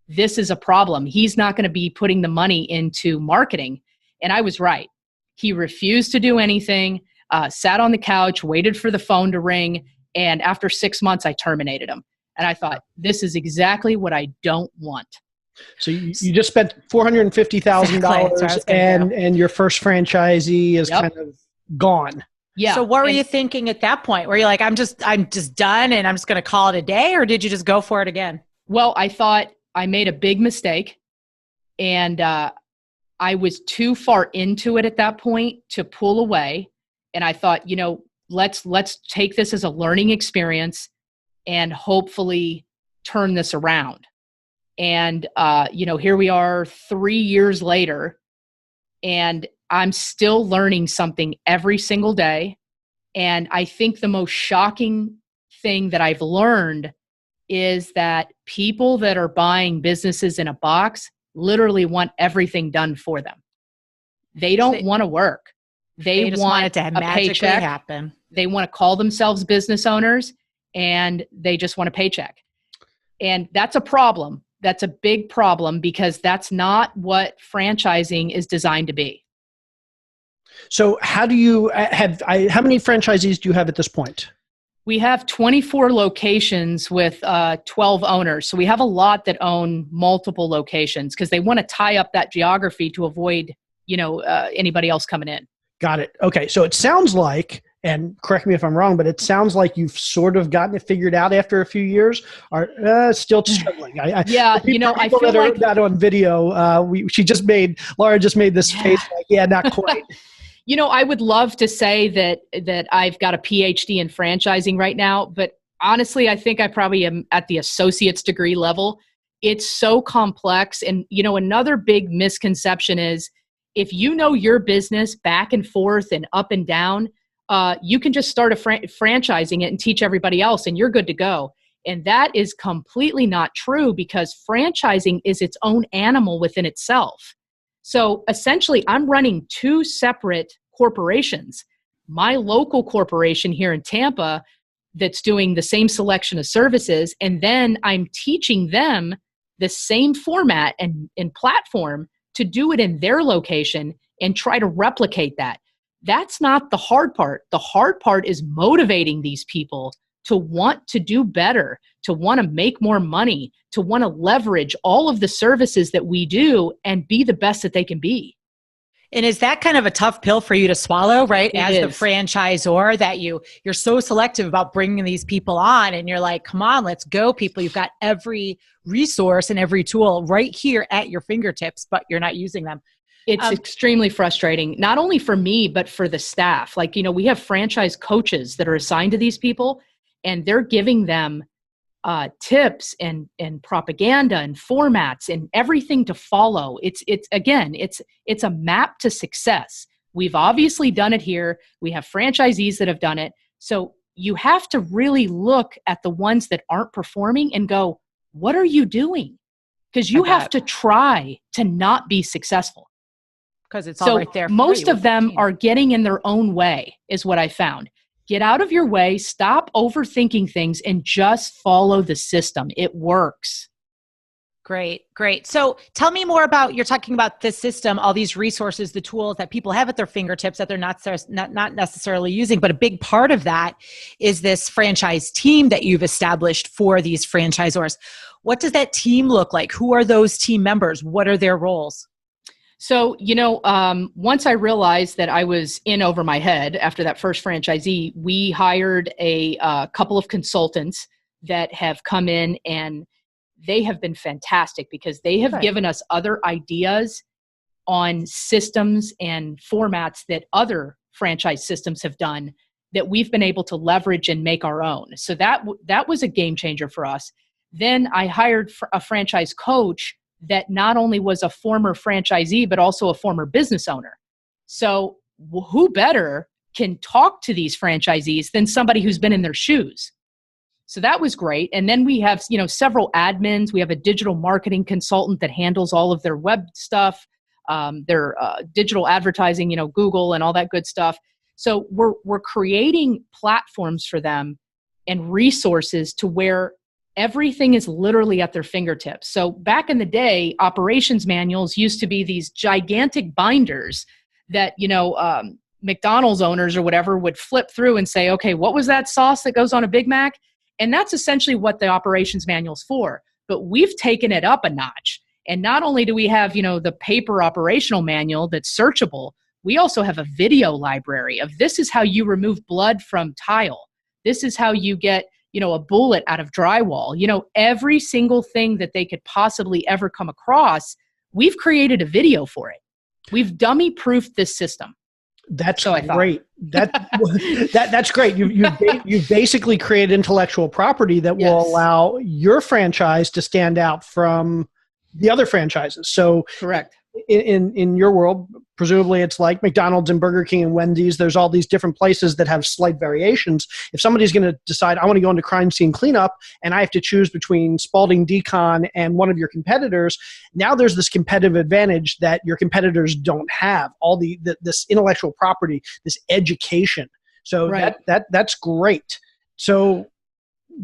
this is a problem. He's not going to be putting the money into marketing. And I was right. He refused to do anything, sat on the couch, waited for the phone to ring, and after 6 months, I terminated him. And I thought, this is exactly what I don't want. So you just spent $450,000 and your first franchisee is kind of gone. Yeah. So what were you thinking at that point? Were you like, I'm just done and I'm just going to call it a day, or did you just go for it again? Well, I thought I made a big mistake, and I was too far into it at that point to pull away. And I thought, let's take this as a learning experience and hopefully turn this around. And, here we are 3 years later, and I'm still learning something every single day. And I think the most shocking thing that I've learned is that people that are buying businesses in a box literally want everything done for them. They don't want to work. They just want it to a magically paycheck. happen. They want to call themselves business owners, and they just want a paycheck. And that's a problem. That's a big problem, because that's not what franchising is designed to be. So how do you how many franchisees do you have at this point? We have 24 locations with 12 owners. So we have a lot that own multiple locations because they want to tie up that geography to avoid, anybody else coming in. Got it. Okay. So it sounds like, and correct me if I'm wrong, but it sounds like you've sort of gotten it figured out after a few years, or still struggling. I feel that like that on video, Laura just made this face like, yeah, not quite. I would love to say that I've got a PhD in franchising right now, but honestly, I think I probably am at the associate's degree level. It's so complex. And, another big misconception is if you know your business back and forth and up and down, you can just start franchising it and teach everybody else and you're good to go. And that is completely not true, because franchising is its own animal within itself. So essentially, I'm running two separate corporations. My local corporation here in Tampa that's doing the same selection of services, and then I'm teaching them the same format and platform to do it in their location and try to replicate that. That's not the hard part. The hard part is motivating these people to want to do better, to want to make more money, to want to leverage all of the services that we do and be the best that they can be. And is that kind of a tough pill for you to swallow, right? As the is. franchisor, that you're so selective about bringing these people on, and you're like, come on, let's go, people. You've got every resource and every tool right here at your fingertips, but you're not using them. It's extremely frustrating, not only for me, but for the staff. Like, we have franchise coaches that are assigned to these people, and they're giving them tips and propaganda and formats and everything to follow. It's a map to success. We've obviously done it here. We have franchisees that have done it. So you have to really look at the ones that aren't performing and go, what are you doing? Because you have to try to not be successful. Because it's all right there. Most of them are getting in their own way, is what I found. Get out of your way, stop overthinking things, and just follow the system. It works. Great, great. So tell me more about, you're talking about this system, all these resources, the tools that people have at their fingertips that they're not necessarily using, but a big part of that is this franchise team that you've established for these franchisors. What does that team look like? Who are those team members? What are their roles? So, once I realized that I was in over my head after that first franchisee, we hired a couple of consultants that have come in, and they have been fantastic because they have given us other ideas on systems and formats that other franchise systems have done that we've been able to leverage and make our own. So that was a game changer for us. Then I hired a franchise coach that not only was a former franchisee, but also a former business owner. So who better can talk to these franchisees than somebody who's been in their shoes? So that was great. And then we have, several admins. We have a digital marketing consultant that handles all of their web stuff, their digital advertising, Google and all that good stuff. So we're creating platforms for them and resources to where everything is literally at their fingertips. So back in the day, operations manuals used to be these gigantic binders that, McDonald's owners or whatever would flip through and say, okay, what was that sauce that goes on a Big Mac? And that's essentially what the operations manual's for. But we've taken it up a notch. And not only do we have, the paper operational manual that's searchable, we also have a video library of this is how you remove blood from tile. This is how you get, a bullet out of drywall. Every single thing that they could possibly ever come across, we've created a video for it. We've dummy-proofed this system. That's great. That's great. You've basically created intellectual property that will allow your franchise to stand out from the other franchises. So correct. In your world, presumably it's like McDonald's and Burger King and Wendy's. There's all these different places that have slight variations. If somebody's going to decide, I want to go into crime scene cleanup, and I have to choose between Spaulding Decon and one of your competitors, now there's this competitive advantage that your competitors don't have. All this intellectual property, this education. So that's great. So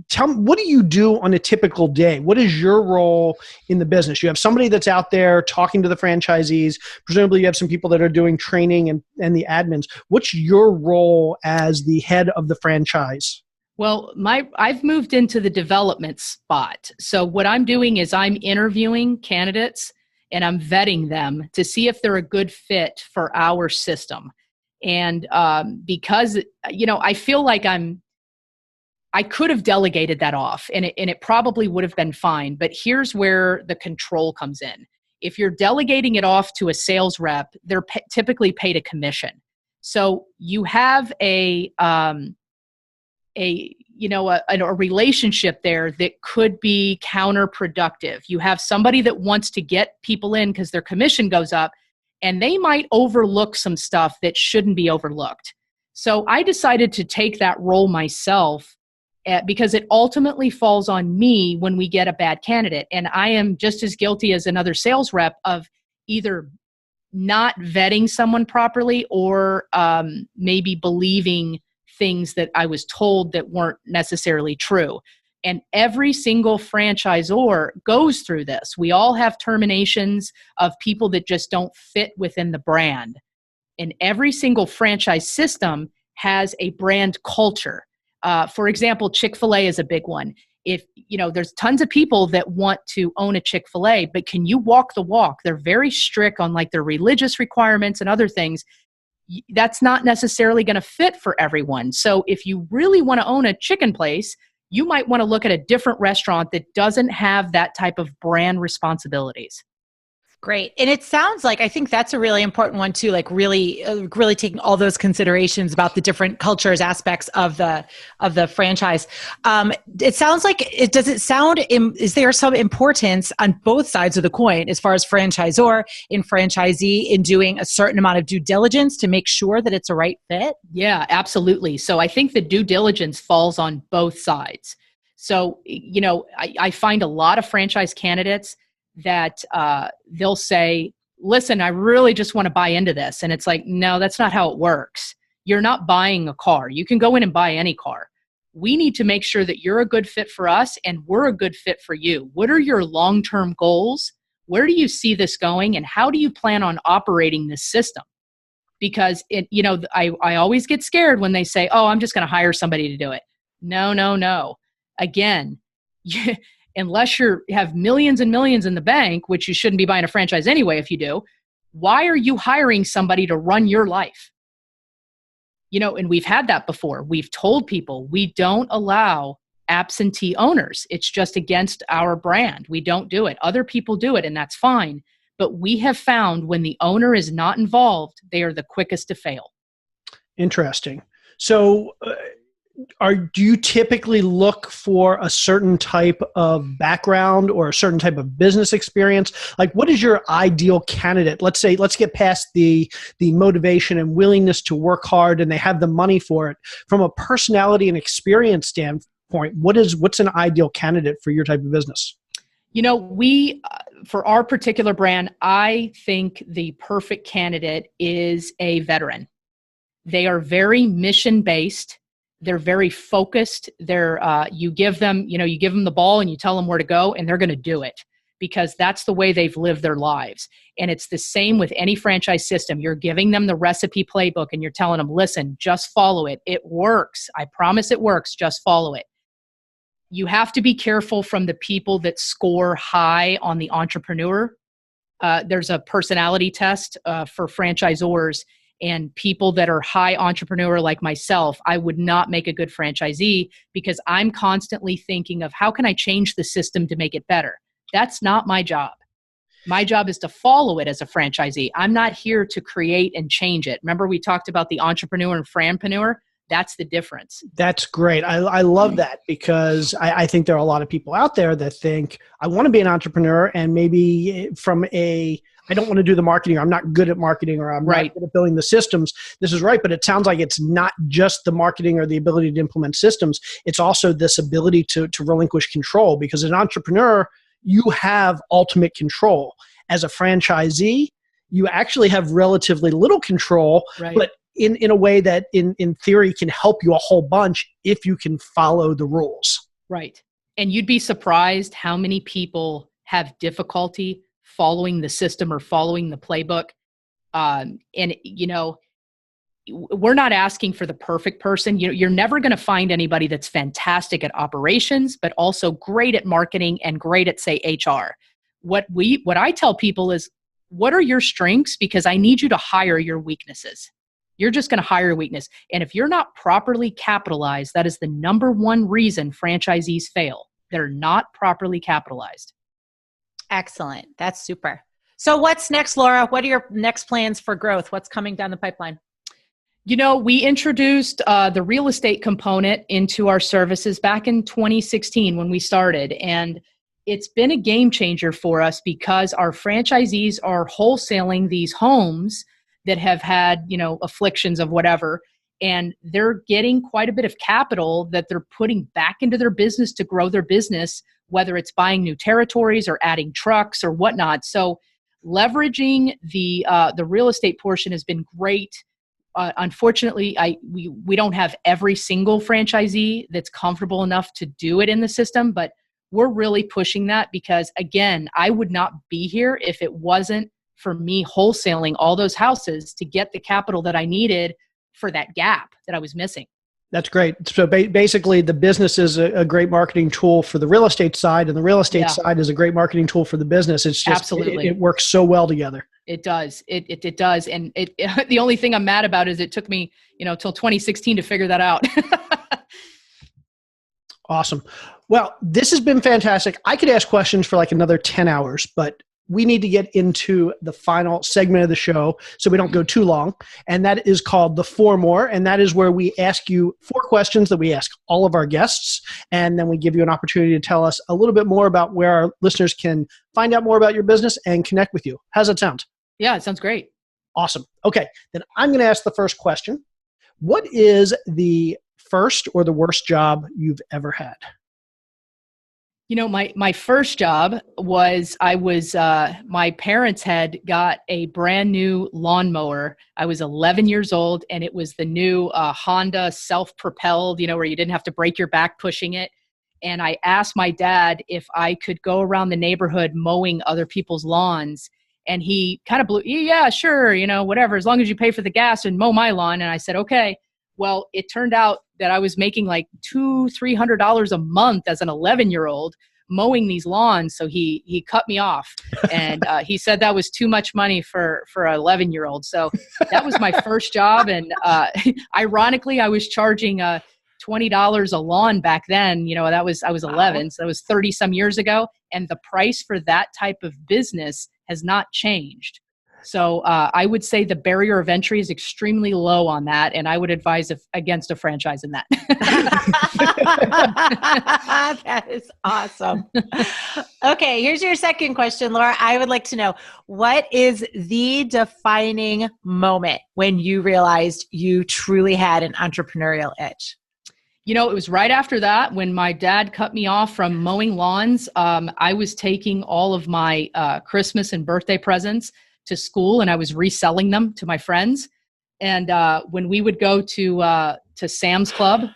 tell me, what do you do on a typical day? What is your role in the business? You have somebody that's out there talking to the franchisees. Presumably you have some people that are doing training and the admins. What's your role as the head of the franchise? Well, I've moved into the development spot. So what I'm doing is I'm interviewing candidates and I'm vetting them to see if they're a good fit for our system. And because, I feel like I could have delegated that off and it probably would have been fine, but here's where the control comes in. If you're delegating it off to a sales rep, they're typically paid a commission. So you have a relationship there that could be counterproductive. You have somebody that wants to get people in because their commission goes up and they might overlook some stuff that shouldn't be overlooked. So I decided to take that role myself because it ultimately falls on me when we get a bad candidate. And I am just as guilty as another sales rep of either not vetting someone properly or maybe believing things that I was told that weren't necessarily true. And every single franchisor goes through this. We all have terminations of people that just don't fit within the brand. And every single franchise system has a brand culture. For example, Chick-fil-A is a big one. If, there's tons of people that want to own a Chick-fil-A, but can you walk the walk? They're very strict on their religious requirements and other things. That's not necessarily going to fit for everyone. So if you really want to own a chicken place, you might want to look at a different restaurant that doesn't have that type of brand responsibilities. Great. And it sounds like, I think that's a really important one too, like really, really taking all those considerations about the different cultures, aspects of the franchise. It sounds like, is there some importance on both sides of the coin as far as franchisor and franchisee in doing a certain amount of due diligence to make sure that it's a right fit? Yeah, absolutely. So I think the due diligence falls on both sides. So, I find a lot of franchise candidates that they'll say, listen, I really just want to buy into this. And it's like, no, that's not how it works. You're not buying a car. You can go in and buy any car. We need to make sure that you're a good fit for us and we're a good fit for you. What are your long-term goals? Where do you see this going? And how do you plan on operating this system? Because I always get scared when they say, oh, I'm just going to hire somebody to do it. No. Again, unless you have millions and millions in the bank, which you shouldn't be buying a franchise anyway if you do, why are you hiring somebody to run your life? And we've had that before. We've told people we don't allow absentee owners. It's just against our brand. We don't do it. Other people do it, and that's fine. But we have found when the owner is not involved, they are the quickest to fail. Interesting. So do you typically look for a certain type of background or a certain type of business experience? Like, what is your ideal candidate? Let's get past the motivation and willingness to work hard and they have the money for it. From a personality and experience standpoint, what's an ideal candidate for your type of business? We, for our particular brand, I think the perfect candidate is a veteran. They are very mission-based. They're very focused. You give them the ball and you tell them where to go and they're going to do it because that's the way they've lived their lives. And it's the same with any franchise system. You're giving them the recipe playbook and you're telling them, listen, just follow it. It works. I promise it works. Just follow it. You have to be careful from the people that score high on the entrepreneur. There's a personality test for franchisors. And people that are high entrepreneur like myself, I would not make a good franchisee because I'm constantly thinking of how can I change the system to make it better? That's not my job. My job is to follow it as a franchisee. I'm not here to create and change it. Remember we talked about the entrepreneur and franpreneur? That's the difference. That's great. I love that because I think there are a lot of people out there that think I want to be an entrepreneur and maybe I don't want to do the marketing, or I'm not good at marketing, or I'm not good at building the systems. This is right, but it sounds like it's not just the marketing or the ability to implement systems. It's also this ability to relinquish control, because as an entrepreneur, you have ultimate control. As a franchisee, you actually have relatively little control, but in a way that in theory can help you a whole bunch if you can follow the rules. Right. And you'd be surprised how many people have difficulty following the system or following the playbook. We're not asking for the perfect person. You're never going to find anybody that's fantastic at operations, but also great at marketing and great at, say, HR. What I tell people is, what are your strengths? Because I need you to hire your weaknesses. You're just going to hire your weakness. And if you're not properly capitalized, that is the number one reason franchisees fail. They're not properly capitalized. Excellent. That's super. So what's next, Laura? What are your next plans for growth? What's coming down the pipeline? We introduced the real estate component into our services back in 2016 when we started. And it's been a game changer for us because our franchisees are wholesaling these homes that have had, afflictions of whatever. And they're getting quite a bit of capital that they're putting back into their business to grow their business, whether it's buying new territories or adding trucks or whatnot. So leveraging the real estate portion has been great. Unfortunately, we don't have every single franchisee that's comfortable enough to do it in the system, but we're really pushing that because, again, I would not be here if it wasn't for me wholesaling all those houses to get the capital that I needed for that gap that I was missing. That's great. So basically, the business is a great marketing tool for the real estate side, and the real estate side is a great marketing tool for the business. It's just absolutely it works so well together. It does. It does. And the only thing I'm mad about is it took me, till 2016 to figure that out. Awesome. Well, this has been fantastic. I could ask questions for like another 10 hours, but we need to get into the final segment of the show so we don't go too long. And that is called the 4 More. And that is where we ask you 4 questions that we ask all of our guests. And then we give you an opportunity to tell us a little bit more about where our listeners can find out more about your business and connect with you. How's that sound? Yeah, it sounds great. Awesome. Okay. Then I'm going to ask the first question. What is the first or the worst job you've ever had? You know, my first job was my parents had got a brand new lawnmower. I was 11 years old, and it was the new Honda self-propelled, where you didn't have to break your back pushing it. And I asked my dad if I could go around the neighborhood mowing other people's lawns. And he kind of blew, yeah, sure, whatever, as long as you pay for the gas and mow my lawn. And I said, okay. Well, it turned out that I was making like $200-300 a month as an 11-year-old mowing these lawns. So he cut me off, and he said that was too much money for an 11-year-old. So that was my first job. And ironically, I was charging $20 a lawn back then. I was 11, so that was 30 some years ago. And the price for that type of business has not changed. So I would say the barrier of entry is extremely low on that, and I would advise against a franchise in that. That is awesome. Okay, here's your second question, Laura. I would like to know, what is the defining moment when you realized you truly had an entrepreneurial itch? It was right after that when my dad cut me off from mowing lawns. I was taking all of my Christmas and birthday presents to school, and I was reselling them to my friends. And when we would go to Sam's Club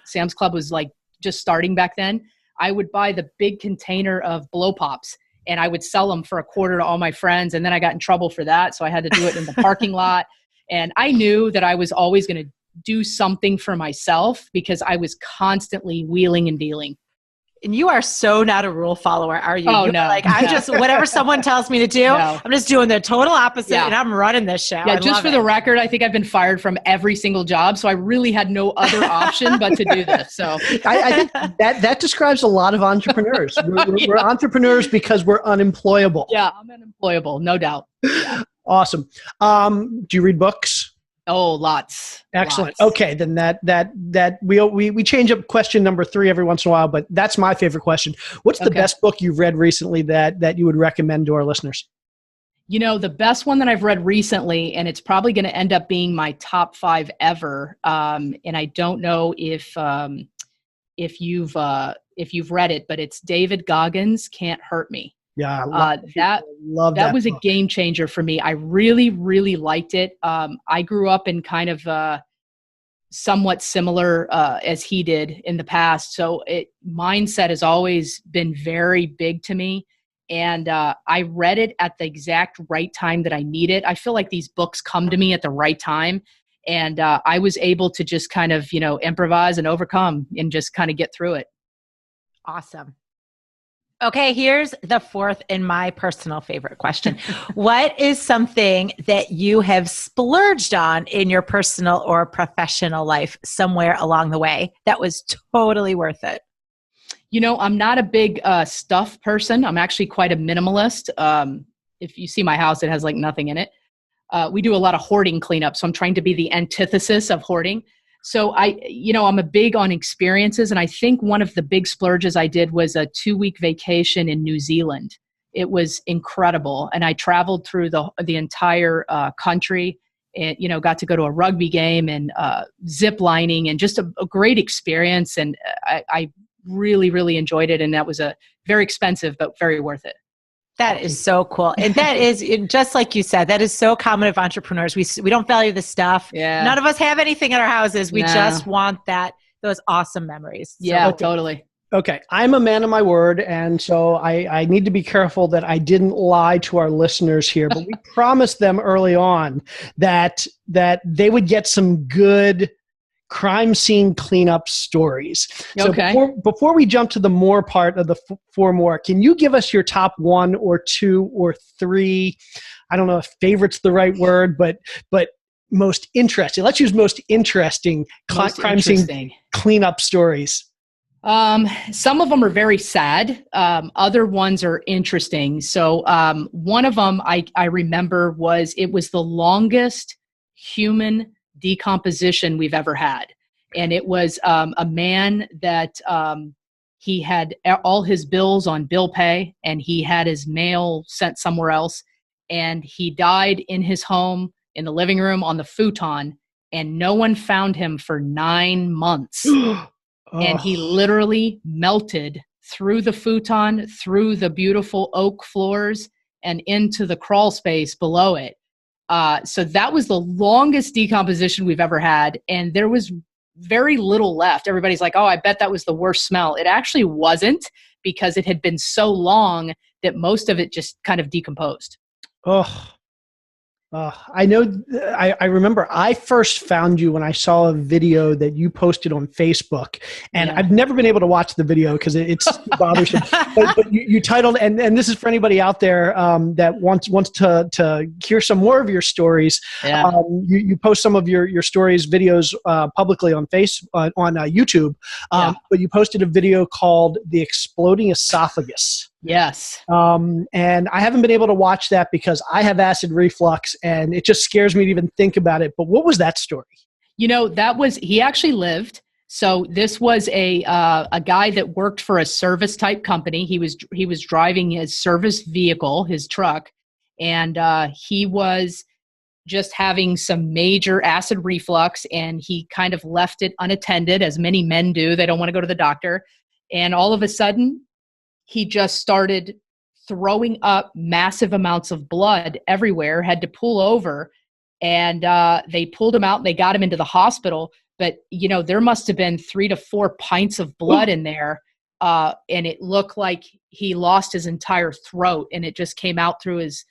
was like just starting back then, I would buy the big container of blow pops, and I would sell them for $0.25 to all my friends. And then I got in trouble for that, so I had to do it in the parking lot. And I knew that I was always going to do something for myself because I was constantly wheeling and dealing. And you are so not a rule follower, are you? Oh, You're no. like, I'm just, whatever someone tells me to do, No. I'm just doing the total opposite, and I'm running this show. Yeah, just for the record, I think I've been fired from every single job, so I really had no other option but to do this. So I think that describes a lot of entrepreneurs. We're entrepreneurs because we're unemployable. Yeah, I'm unemployable, no doubt. Yeah. Awesome. Do you read books? Oh, lots. Excellent. Lots. Okay, then that we change up question number 3 every once in a while, but that's my favorite question. What's the best book you've read recently that you would recommend to our listeners? The best one that I've read recently, and it's probably going to end up being my top 5 ever. And I don't know if you've read it, but it's David Goggins' Can't Hurt Me. Yeah, that was a game changer for me. I really, really liked it. I grew up in kind of somewhat similar as he did in the past. So mindset has always been very big to me. And I read it at the exact right time that I need it. I feel like these books come to me at the right time. And I was able to just kind of, improvise and overcome and just kind of get through it. Awesome. Okay, here's the 4th and my personal favorite question. What is something that you have splurged on in your personal or professional life somewhere along the way that was totally worth it? I'm not a big stuff person. I'm actually quite a minimalist. If you see my house, it has like nothing in it. We do a lot of hoarding cleanup, so I'm trying to be the antithesis of hoarding. So I'm a big on experiences. And I think one of the big splurges I did was a 2-week vacation in New Zealand. It was incredible. And I traveled through the entire country and, got to go to a rugby game and zip lining and just a great experience. And I really, really enjoyed it. And that was a very expensive, but very worth it. That is so cool. And that is, just like you said, that is so common of entrepreneurs. We don't value the stuff. Yeah. None of us have anything in our houses. We just want those awesome memories. Yeah, totally. Okay. I'm a man of my word. And so I need to be careful that I didn't lie to our listeners here, but we promised them early on that they would get some good crime scene cleanup stories. So before we jump to the more part of the 4 more, can you give us your top 1 or 2 or 3? I don't know if favorite's the right word, but most interesting. Let's use most interesting crime scene cleanup stories. Some of them are very sad. Other ones are interesting. So one of them I remember it was the longest human decomposition we've ever had. And it was a man that he had all his bills on bill pay, and he had his mail sent somewhere else. And he died in his home in the living room on the futon, and no one found him for 9 months. And he literally melted through the futon, through the beautiful oak floors, and into the crawl space below it. So that was the longest decomposition we've ever had. And there was very little left. Everybody's like, oh, I bet that was the worst smell. It actually wasn't, because it had been so long that most of it just kind of decomposed. Oh, I know. I remember I first found you when I saw a video that you posted on Facebook, and I've never been able to watch the video because it's bothersome. But you titled, and this is for anybody out there that wants to hear some more of your stories. Yeah. You post some of your stories, videos publicly on YouTube. But you posted a video called "The Exploding Esophagus." Yes. And I haven't been able to watch that because I have acid reflux, and it just scares me to even think about it. But what was that story? He actually lived. So this was a guy that worked for a service type company. He was driving his service vehicle, his truck, and he was just having some major acid reflux, and he kind of left it unattended, as many men do. They don't want to go to the doctor. And all of a sudden, he just started throwing up massive amounts of blood everywhere, had to pull over, and they pulled him out and they got him into the hospital. But, there must have been 3 to 4 pints of blood in there. And it looked like he lost his entire throat, and it just came out through his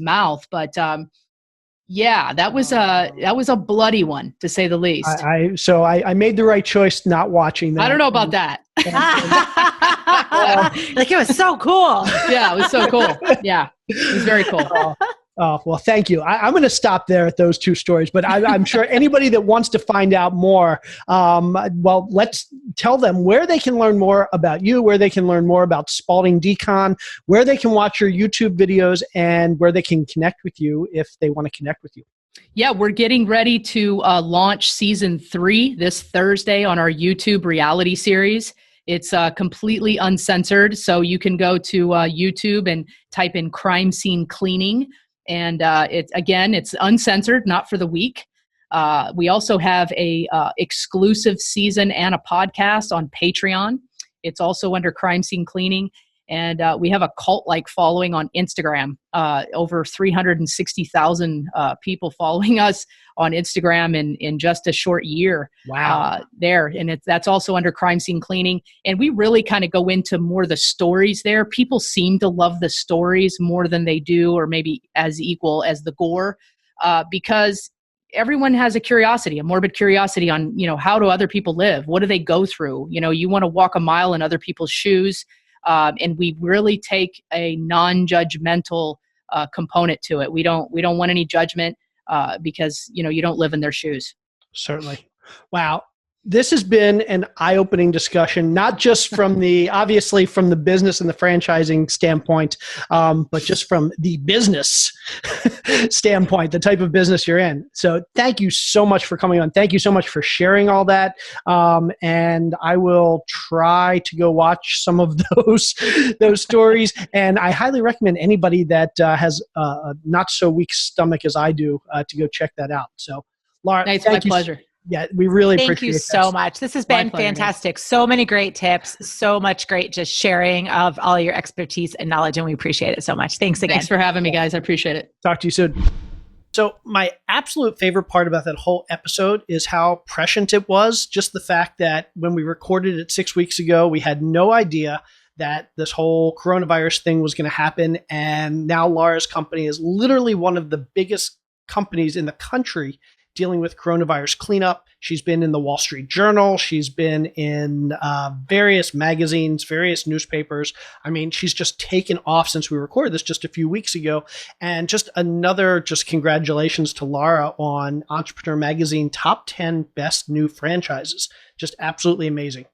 mouth. But that was a bloody one, to say the least. So I made the right choice not watching that. I don't know about that. Like, it was so cool. Yeah, it was so cool. Yeah, it was very cool. Well, thank you. I'm going to stop there at those two stories, but I'm sure anybody that wants to find out more, let's tell them where they can learn more about you, where they can learn more about Spaulding Decon, where they can watch your YouTube videos, and where they can connect with you if they want to connect with you. Yeah, we're getting ready to launch season 3 this Thursday on our YouTube reality series. It's completely uncensored, so you can go to YouTube and type in crime scene cleaning. And it's uncensored, not for the weak. We also have a exclusive season and a podcast on Patreon. It's also under Crime Scene Cleaning. And we have a cult-like following on Instagram, over 360,000 people following us on Instagram in just a short year. Wow. And that's also under Crime Scene Cleaning. And we really kind of go into more the stories there. People seem to love the stories more than they do, or maybe as equal as the gore, because everyone has a morbid curiosity on, how do other people live? What do they go through? You want to walk a mile in other people's shoes. And we really take a non-judgmental component to it. We don't want any judgment because you don't live in their shoes. Certainly. Wow. This has been an eye-opening discussion, not just obviously from the business and the franchising standpoint, but just from the business standpoint, the type of business you're in. So thank you so much for coming on. Thank you so much for sharing all that. And I will try to go watch some of those stories. And I highly recommend anybody that has a not so weak stomach as I do to go check that out. So Laura, it's my pleasure. Yeah, we really appreciate it. Thank you so much. This has been fantastic. So many great tips. So much great just sharing of all your expertise and knowledge, and we appreciate it so much. Thanks again. Thanks for having me, guys. I appreciate it. Talk to you soon. So my absolute favorite part about that whole episode is how prescient it was. Just the fact that when we recorded it 6 weeks ago, we had no idea that this whole coronavirus thing was going to happen. And now Laura's company is literally one of the biggest companies in the country dealing with coronavirus cleanup. She's been in the Wall Street Journal. She's been in various magazines, various newspapers. I mean, she's just taken off since we recorded this just a few weeks ago. And just congratulations to Laura on Entrepreneur Magazine Top 10 Best New Franchises. Just absolutely amazing.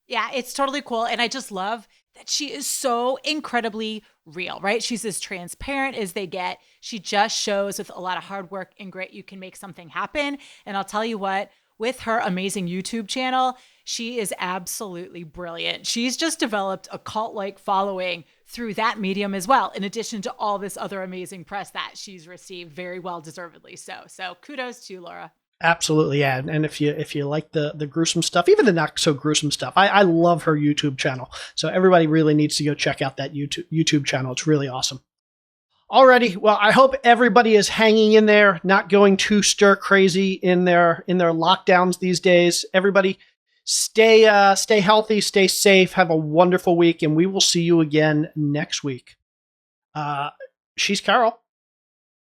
Yeah, it's totally cool. And I just love that she is so incredibly real, right? She's as transparent as they get. She just shows with a lot of hard work and grit, you can make something happen. And I'll tell you what, with her amazing YouTube channel, she is absolutely brilliant. She's just developed a cult-like following through that medium as well, in addition to all this other amazing press that she's received, very well deservedly so. So kudos to you, Laura. Absolutely, yeah. And if you like the gruesome stuff, even the not so gruesome stuff, I love her YouTube channel. So everybody really needs to go check out that YouTube channel. It's really awesome. Alrighty, well, I hope everybody is hanging in there, not going too stir crazy in their lockdowns these days. Everybody, stay healthy, stay safe, have a wonderful week, and we will see you again next week. She's Carol,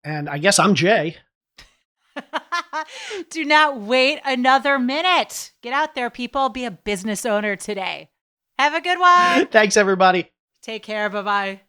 and I guess I'm Jay. Do not wait another minute. Get out there, people. Be a business owner today. Have a good one. Thanks, everybody. Take care. Bye-bye.